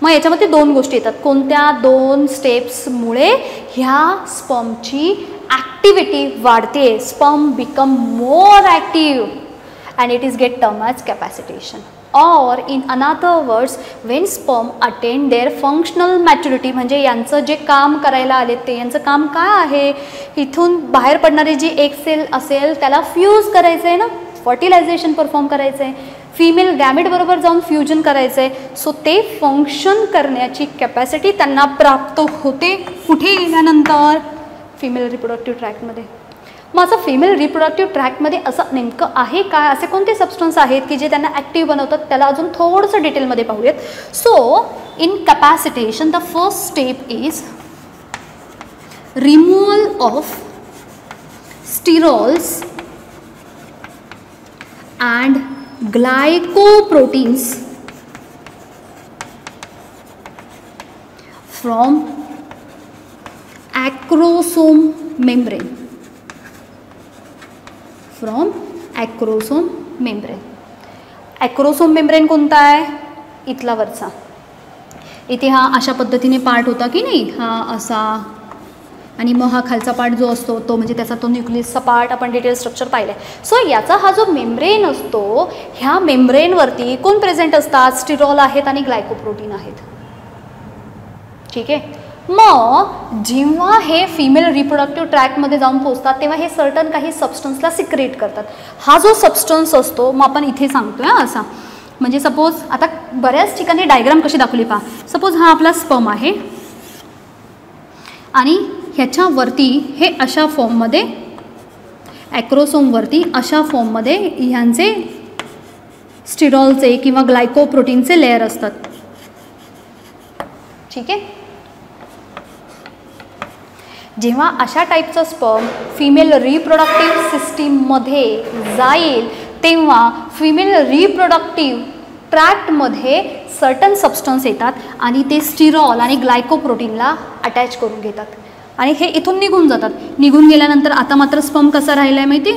मग याच्यामध्ये 2 गोष्टी येतात. कोणत्या 2 स्टेप्समुळे ह्या स्पर्मची ॲक्टिव्हिटी वाढते? Sperm become more active and it is get termed as capacitation. Or in another words, when sperm attain their functional maturity, म्हणजे यांचं जे काम करायला आले ते यांचं काम काय आहे? इथून बाहेर पडणारी जी एक सेल असेल त्याला फ्यूज करायचं आहे ना, फर्टिलायझेशन परफॉर्म करायचं आहे, फिमेल गॅमेट बरोबर जाऊन फ्युजन करायचं आहे. सो ते फंक्शन करण्याची कॅपॅसिटी त्यांना प्राप्त होते. कुठे गेल्यानंतर? फिमेल रिप्रोडक्टिव्ह ट्रॅक्टमध्ये. मग असं फिमेल रिप्रोडक्टिव्ह ट्रॅक्टमध्ये असं नेमकं आहे काय? असे कोणते सबस्टन्स आहेत की जे त्यांना ॲक्टिव्ह बनवतात? त्याला अजून थोडंसं डिटेलमध्ये पाहूयात. So in capacitation the first step is removal of sterols and glycoproteins from acrosome membrane. From acrosome membrane. Acrosome membrane कोणता आहे? इथला वरचा. इथे हा अशा पद्धतीने पार्ट होता की नाही, हा असा, आणि मग हा खालचा पार्ट जो असतो तो म्हणजे त्याचा तो न्यूक्लियसचा पार्ट आपण डिटेल स्ट्रक्चर पाहिलं आहे. सो याचा हा जो मेम्ब्रेन असतो, ह्या मेम्ब्रेनवरती कोण प्रेझेंट असतात? स्टिरॉल आहेत आणि ग्लायकोप्रोटीन आहेत. ठीक आहे. मग जेव्हा हे फिमेल रिप्रोडक्टिव्ह ट्रॅक्टमध्ये जाऊन पोचतात तेव्हा हे सर्टन काही सबस्टन्सला सिक्रेट करतात. हा जो सबस्टन्स असतो मग आपण इथे सांगतोय असा, म्हणजे सपोज आता बऱ्याच ठिकाणी डायग्राम कशी दाखवली पहा. सपोज हा आपला स्पर्म आहे आणि ह्याच्यावरती हे अशा फॉर्ममध्ये ॲक्रोसोमवरती अशा फॉर्ममध्ये ह्यांचे स्टिरॉलचे किंवा ग्लायकोप्रोटीनचे लेअर असतात. ठीक आहे. जेव्हा अशा टाईपचं स्पर्म फिमेल रिप्रोडक्टिव्ह सिस्टीममध्ये जाईल तेव्हा फिमेल रिप्रोडक्टिव्ह ट्रॅक्टमध्ये सर्टन सबस्टन्स येतात आणि ते स्टिरॉल आणि ग्लायकोप्रोटीनला अटॅच करून घेतात आणि हे इथून निघून जातात. निघून गेल्यानंतर आता मात्र स्पर्म कसा राहिला आहे माहिती,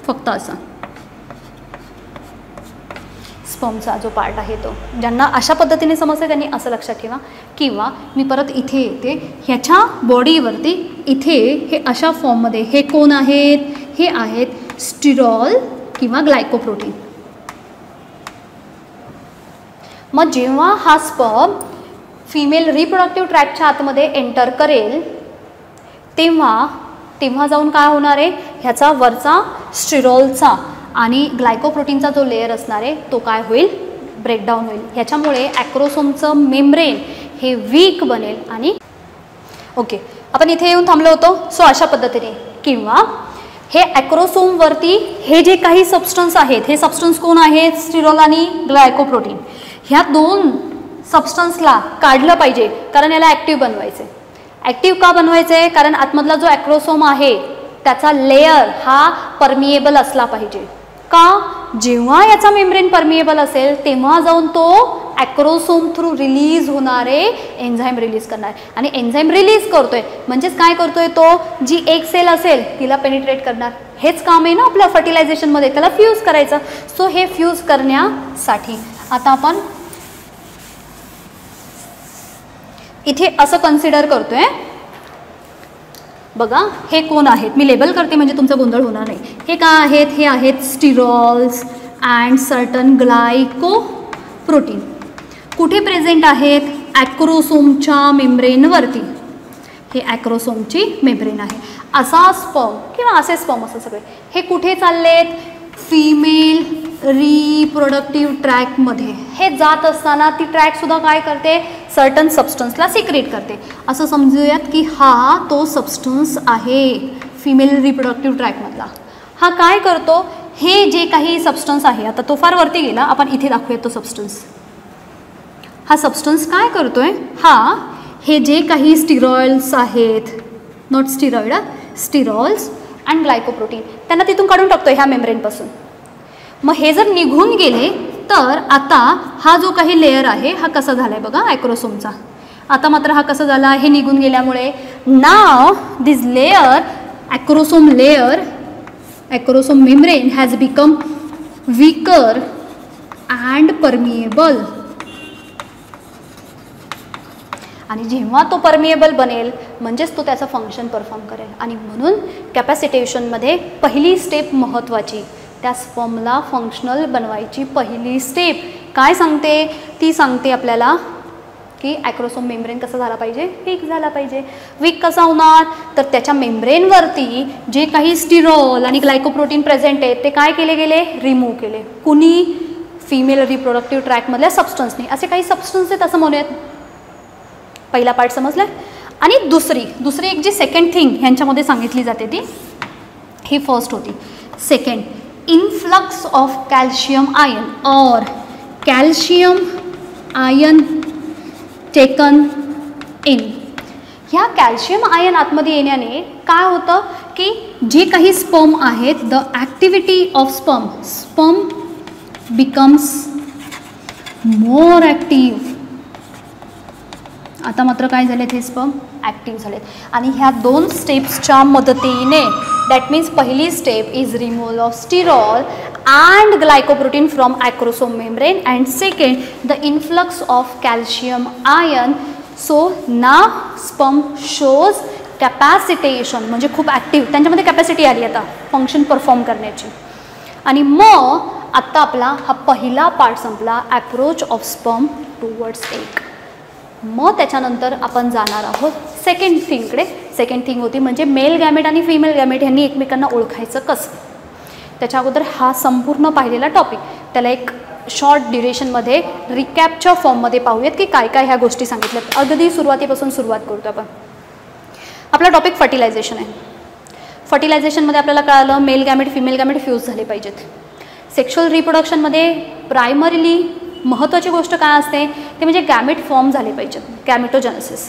फक्त असा स्पर्मचा जो पार्ट आहे तो. ज्यांना अशा पद्धतीने समजते त्यांनी असं लक्षात ठेवा. किंवा मी परत इथे येते, ह्याच्या बॉडीवरती इथे हे अशा फॉर्ममध्ये हे कोण आहेत, हे आहेत स्टिरॉल किंवा ग्लायकोप्रोटीन. मग जेव्हा हा स्पर्म फिमेल रिप्रोडक्टिव्ह ट्रॅक्टच्या आतमध्ये एंटर करेल तेव्हा जाऊन काय होणार आहे, ह्याचा वरचा स्टिरॉलचा आणि ग्लायकोप्रोटीनचा जो लेअर असणार आहे तो काय होईल, ब्रेकडाऊन होईल. ह्याच्यामुळे ॲक्रोसोमचं मेम्ब्रेन हे वीक बनेल. आणि ओके, आपण इथे येऊन थांबलो होतो. सो अशा पद्धतीने किंवा हे ॲक्रोसोमवरती हे जे काही सबस्टन्स आहेत, हे सबस्टन्स कोण आहेत, स्टिरॉल आणि ग्लायकोप्रोटीन. ह्या दोन सबस्टन्सला काढलं पाहिजे कारण याला ॲक्टिव्ह बनवायचे. ॲक्टिव्ह का बनवायचे, कारण आतमधला जो ॲक्रोसोम आहे त्याचा लेअर हा परमिएबल असला पाहिजे. का, जेव्हा याचा मेम्ब्रेन परमिएबल असेल तेव्हा जाऊन तो ॲक्रोसोम थ्रू रिलीज होणारे एन्झाईम रिलीज करणार आणि एन्झाईम रिलीज करतोय म्हणजेच काय करतोय, तो जी एक सेल असेल तिला पेनिट्रेट करणार. हेच काम आहे ना आपल्या फर्टिलायझेशनमध्ये, त्याला फ्यूज करायचं. सो हे फ्यूज करण्यासाठी आता आपण इथे असं कन्सिडर करतोय. बघा हे कोण आहेत, मी लेबल करते म्हणजे तुमचा गोंधळ होणार नाही. हे काय आहेत, हे आहेत स्टिरॉल्स अँड सर्टन ग्लायकोप्रोटीन. कुठे प्रेझेंट आहेत, ॲक्रोसोमच्या मेम्ब्रेनवरती. हे ॲक्रोसोमची मेम्ब्रेन आहे. असा स्पर्म किंवा असे स्पर्म असं सगळे हे कुठे चाललेत, फिमेल रिप्रोडक्टिव्ह ट्रॅकमध्ये. हे जात असताना ती ट्रॅकसुद्धा काय करते, सर्टन सबस्टन्सला सिक्रेट करते. असं समजूयात की हा तो सबस्टन्स आहे फिमेल रिप्रोडक्टिव्ह ट्रॅकमधला. हा काय करतो, हे जे काही सबस्टन्स आहे, आता तो फार वरती गेला, आपण इथे दाखवूयात तो सबस्टन्स. हा सबस्टन्स काय करतोय, हा हे जे काही स्टिरॉइड्स आहेत, नॉट स्टिरॉइड, स्टिरॉल्स अँड ग्लायकोप्रोटीन, त्यांना तिथून काढून टाकतोय ह्या मेम्ब्रेनपासून. मग हे जर निघून गेले तर आता हा जो काही लेअर आहे हा कसा झाला आहे बघा ॲक्रोसोमचा. आता मात्र हा कसा झाला, हे निघून गेल्यामुळे now this layer, acrosome layer, acrosome membrane has become weaker and permeable. आणि जेव्हा तो परमिएबल बनेल म्हणजेच तो त्याचं फंक्शन परफॉर्म करेल. आणि म्हणून कॅपॅसिटेशनमध्ये पहिली स्टेप महत्त्वाची, त्या स्पर्मला फंक्शनल बनवायची पहिली स्टेप काय सांगते, ती सांगते आपल्याला की ॲक्रोसोम मेम्ब्रेन कसा झाला पाहिजे, वीक झाला पाहिजे. वीक कसा होणार, तर त्याच्या मेम्ब्रेनवरती जे काही स्टिरॉल आणि ग्लायकोप्रोटीन प्रेझेंट आहेत ते काय केले गेले, रिमूव्ह केले. कुणी, फिमेल रिप्रोडक्टिव्ह ट्रॅकमधल्या सबस्टन्सनी. असे काही सबस्टन्स आहेत असं म्हणूयात. पहिला पार्ट समजला. आणि दुसरी एक जी सेकंड थिंग ह्यांच्यामध्ये सांगितली जाते ती, ही फर्स्ट होती. Second, influx of calcium ion और कॅल्शियम आयन टेकन इन. ह्या कॅल्शियम आयन आतमध्ये येण्याने काय होतं की जे काही स्पर्म आहेत, the activity of sperm becomes more active. आता मात्र काय झालेत, हे स्पर्म ॲक्टिव्ह झालेत. आणि ह्या दोन स्टेप्सच्या मदतीने, दॅट मीन्स पहिली step is removal of sterol and glycoprotein from acrosome membrane and second the influx of calcium ion. So now sperm shows capacitation, म्हणजे खूप ॲक्टिव्ह, त्यांच्यामध्ये कॅपॅसिटी आली आता फंक्शन परफॉर्म करण्याची. आणि मग आत्ता आपला हा पहिला पार्ट संपला, approach of sperm towards egg. मग त्याच्यानंतर आपण जाणार आहोत सेकंड थिंगकडे. सेकंड थिंग होती म्हणजे मेल गॅमेट आणि फिमेल गॅमेट यांनी एकमेकांना ओळखायचं कसं. त्याच्या अगोदर हा संपूर्ण पाहिलेला टॉपिक, त्याला एक शॉर्ट ड्युरेशनमध्ये रिकॅपच्या फॉर्ममध्ये पाहूयात की काय काय ह्या गोष्टी सांगितल्यात. अगदी सुरुवातीपासून सुरुवात करतो आपण. आपला टॉपिक फर्टिलायझेशन आहे. फर्टिलायझेशनमध्ये आपल्याला कळालं mail gamete female gamete fuse झाले पाहिजेत. सेक्शुअल रिप्रोडक्शनमध्ये प्रायमरीली महत्त्वाची गोष्ट काय असते ते म्हणजे गॅमेट फॉर्म झाले पाहिजेत, गॅमेटोजेनेसिस.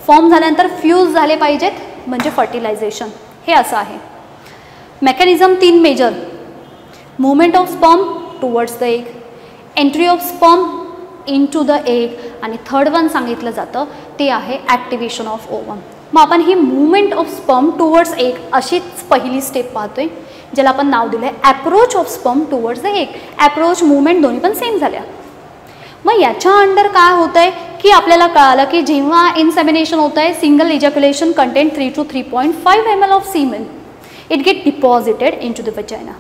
फॉर्म झाल्यानंतर फ्यूज झाले पाहिजेत म्हणजे फर्टिलायझेशन. हे असं आहे. Mechanism 3 major. Movement of sperm towards the egg, entry of sperm in to the egg, आणि थर्ड वन सांगितलं जातं ते आहे ॲक्टिव्हेशन ऑफ ओवम. मग आपण ही movement of sperm towards egg अशीच पहिली स्टेप पाहतोय, ज्याला आपण नाव दिलं आहे approach of sperm towards the egg. Approach movement दोन्ही पण सेम झाल्या. मग याच्या अंडर काय होतं आहे की आपल्याला कळालं की जेव्हा इन्सेमिनेशन होतं आहे, single ejaculation content 3 to 3.5 ml of सीमेन, it get deposited into the vagina.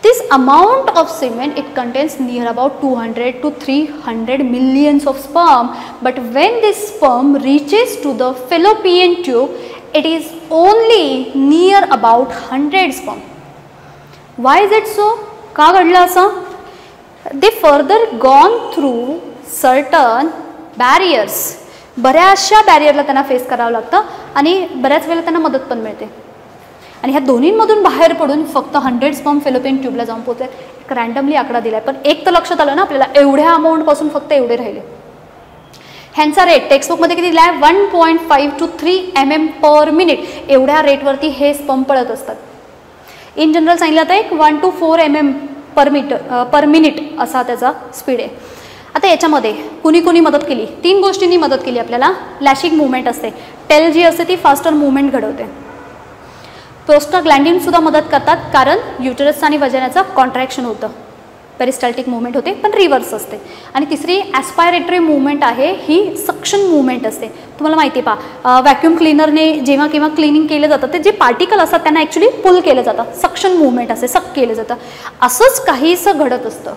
This amount of semen, it contains near about 200 to 300 millions of sperm, but when this sperm reaches to the fallopian tube, it is only near about 100 sperm. Why is it so? का घडलं असं? They further gone through certain barriers. बऱ्याचशा बॅरियरला त्यांना face करावं लागतं आणि बऱ्याच वेळेला त्यांना मदत पण मिळते. आणि ह्या दोन्हींमधून बाहेर पडून फक्त 100 स्पर्म फेलोपियन ट्यूबला जाऊन पोहोचले. एक रँडमली आकडा दिला आहे, पण एक तर लक्षात आलं ना आपल्याला, एवढ्या अमाऊंटपासून फक्त एवढे राहिले. ह्यांचा रेट टेक्स्टबुकमध्ये किती दिला आहे? 1.5 to 3 mm per minute. एवढ्या रेटवरती हे स्पर्म पळत असतात. इन जनरल सांगितलं तर एक 1 to 4 mm पर मिनिट असा त्याचा स्पीड आहे. आता याच्यामध्ये कुणी कुणी मदत केली? 3 गोष्टींनी मदत केली आपल्याला. लॅशिंग मुवमेंट असते, टेल जी असते ती फास्टर मुवमेंट घडवते. प्रोस्टाग्लॅन्डिनसुद्धा मदत करतात, कारण युटरस आणि वजनाचं कॉन्ट्रॅक्शन होतं. पेरिस्टाल्टिक मुवमेंट होते पण रिव्हर्स असते. आणि तिसरी ॲस्पायरेटरी मुवमेंट आहे, ही सक्शन मुवमेंट असते. तुम्हाला माहिती आहे पहा, व्हॅक्यूम क्लिनरने जेव्हा केव्हा क्लिनिंग केलं जातं ते जे पार्टिकल असतात त्यांना ॲक्च्युली पुल केलं जातं, सक्शन मुवमेंट असते, सक केलं जातं. असंच काहीसं घडत असतं.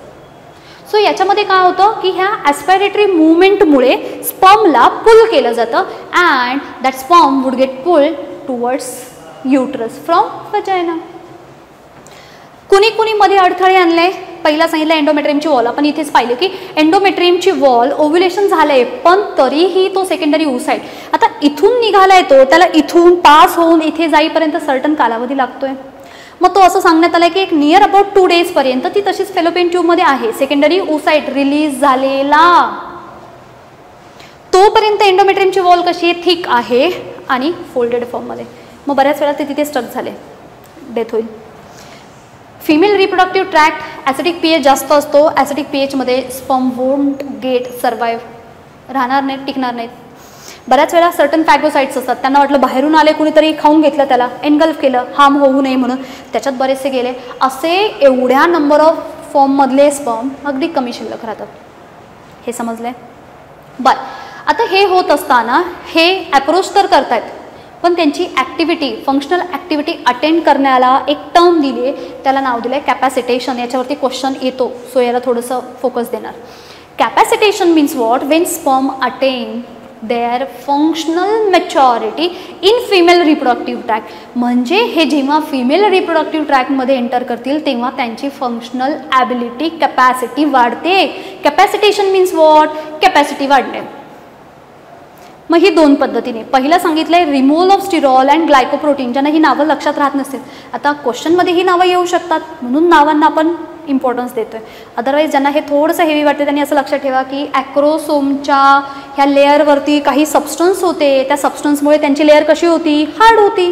सो याच्यामध्ये काय होतं की ह्या ॲस्पायरेटरी मुवमेंटमुळे स्पर्मला पुल केलं जातं and that sperm would get pull towards uterus from vagina. कुणी कुणी मध्ये अडथळे आणले? पहिला सांगितलं एंडोमेट्रियमची वॉल. आपण इथेच पाहिले की एंडोमेट्रियमची वॉल ओव्युलेशन झालंय पण तरीही तो सेकंडरी ओसाइट आता इथून निघाला येतो, त्याला इथून पास होऊन इथे जाईपर्यंत सर्टन कालावधी लागतोय. मग तो असं सांगण्यात आलं की एक नियर अबाउट 2 days पर्यंत ती तशीच फेलोपियन ट्यूबमध्ये आहे, सेकंडरी ओसाइट रिलीज झालेला. तोपर्यंत एंडोमेट्रियमची वॉल कशी आहे? थिक आहे आणि फोल्डेड फॉर्ममध्ये. मग बऱ्याच वेळा ते तिथे स्टक झाले, डेथ होईल. Female reproductive tract acidic pH जास्त असतो. ॲसिडिक पीएचमध्ये स्पर्म वोंट गेट सर्वाईव्ह, राहणार नाहीत, टिकणार नाहीत. बऱ्याच वेळा सर्टन फॅगोसाइट्स असतात, त्यांना वाटलं बाहेरून आले कुणीतरी खाऊन घेतलं, त्याला एनगल्फ केलं, हार्म होऊ नये म्हणून, त्याच्यात बरेचसे गेले. असे एवढ्या नंबर ऑफ फॉर्ममधले स्पर्म अगदी कमी शिल्लक राहतात. हे समजलंय? बरं, आता हे होत असताना हे अप्रोच तर करतायत पण त्यांची ॲक्टिव्हिटी, फंक्शनल ॲक्टिव्हिटी अटेंड करण्याला एक टर्म दिली आहे, त्याला नाव दिलं आहे कॅपॅसिटेशन. याच्यावरती क्वेश्चन येतो, सो याला थोडंसं फोकस देणार. Capacitation means what? When sperm attain their functional maturity in female reproductive tract. म्हणजे हे जेव्हा फिमेल रिप्रोडक्टिव्ह ट्रॅक्टमध्ये एंटर करतील तेव्हा त्यांची फंक्शनल ॲबिलिटी, कॅपॅसिटी वाढते. कॅपॅसिटेशन मीन्स वॉट? कॅपॅसिटी वाढणे. मग ही 2 पद्धतीने. पहिलं सांगितलं आहे removal of sterol and glycoprotein, ज्यांना ही नावं लक्षात राहत नसतील. आता क्वेश्चनमध्ये ही नावं येऊ शकतात म्हणून नावांना आपण इम्पॉर्टन्स देतो आहे. अदरवाईज ज्यांना हे थोडंसं हेवी वाटते त्यांनी असं लक्षात ठेवा की ॲक्रोसोमच्या ह्या लेअरवरती काही सबस्टन्स होते, त्या सबस्टन्समुळे त्यांची लेअर कशी होती? हार्ड होती.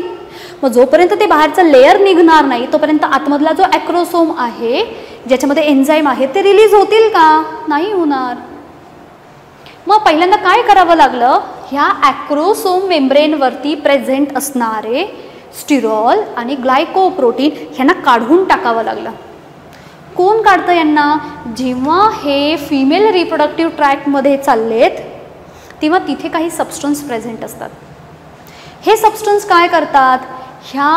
मग जोपर्यंत ते बाहेरचं लेअर निघणार नाही तोपर्यंत आतमधला जो ॲक्रोसोम आहे ज्याच्यामध्ये एन्झाईम आहे ते रिलीज होतील का? नाही होणार. मग पहिल्यांदा काय करावं लागलं? ह्या ॲक्रोसोम मेम्ब्रेनवरती प्रेझेंट असणारे स्टिरॉल आणि ग्लायकोप्रोटीन ह्यांना काढून टाकावं लागलं. कोण काढतं यांना? जेव्हा हे फिमेल रिप्रोडक्टिव्ह ट्रॅक्टमध्ये चाललेत तेव्हा तिथे काही सबस्टन्स प्रेझेंट असतात. हे सबस्टन्स काय करतात? ह्या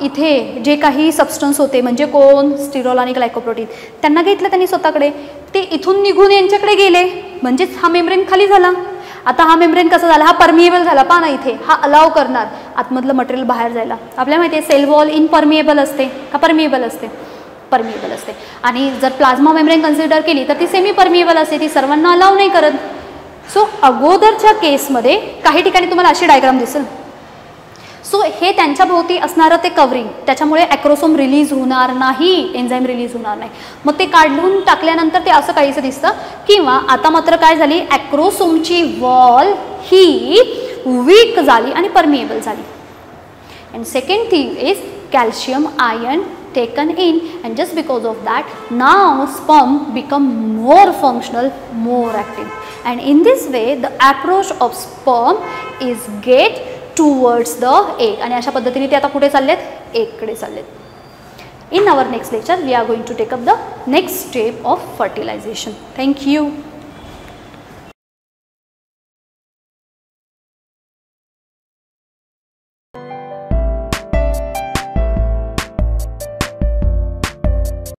इथे जे काही सबस्टन्स होते म्हणजे कोण? स्टिरॉल आणि ग्लायकोप्रोटीन, त्यांना घेतलं त्यांनी स्वतःकडे, ते इथून निघून यांच्याकडे गेले, म्हणजेच हा मेम्ब्रेन खाली झाला. आता हा मेम्ब्रेन कसा झाला? हा परमिएबल झाला. पहा ना इथे हा अलाव करणार आतमधलं मटेरियल बाहेर जायला. आपल्याला माहिती आहे सेल वॉल इनपरमिएबल असते का परमिएबल असते? परमिएबल असते. आणि जर प्लाझ्मा मेम्ब्रेन कन्सिडर केली तर ती सेमी परमिएबल असते, ती सर्वांना अलाव नाही करत. सो अगोदरच्या केसमध्ये काही ठिकाणी तुम्हाला अशी डायग्राम दिसेल. सो हे त्यांच्या भोवती असणारं ते कवरिंग, त्याच्यामुळे ॲक्रोसोम रिलीज होणार नाही, एन्झाईम रिलीज होणार नाही. मग ते काढून टाकल्यानंतर ते असं काहीसं दिसतं. किंवा आता मात्र काय झाली? ॲक्रोसोमची वॉल ही वीक झाली आणि परमिएबल झाली. And second thing is calcium ion taken in, and just because of that now sperm become more functional, more active, and in this way the approach of sperm is get towards the egg. आणि अशा पद्धतीने ते आता कुठे चाललेत, egg कडे चाललेत. In our next lecture we are going to take up the next step of fertilization. Thank you.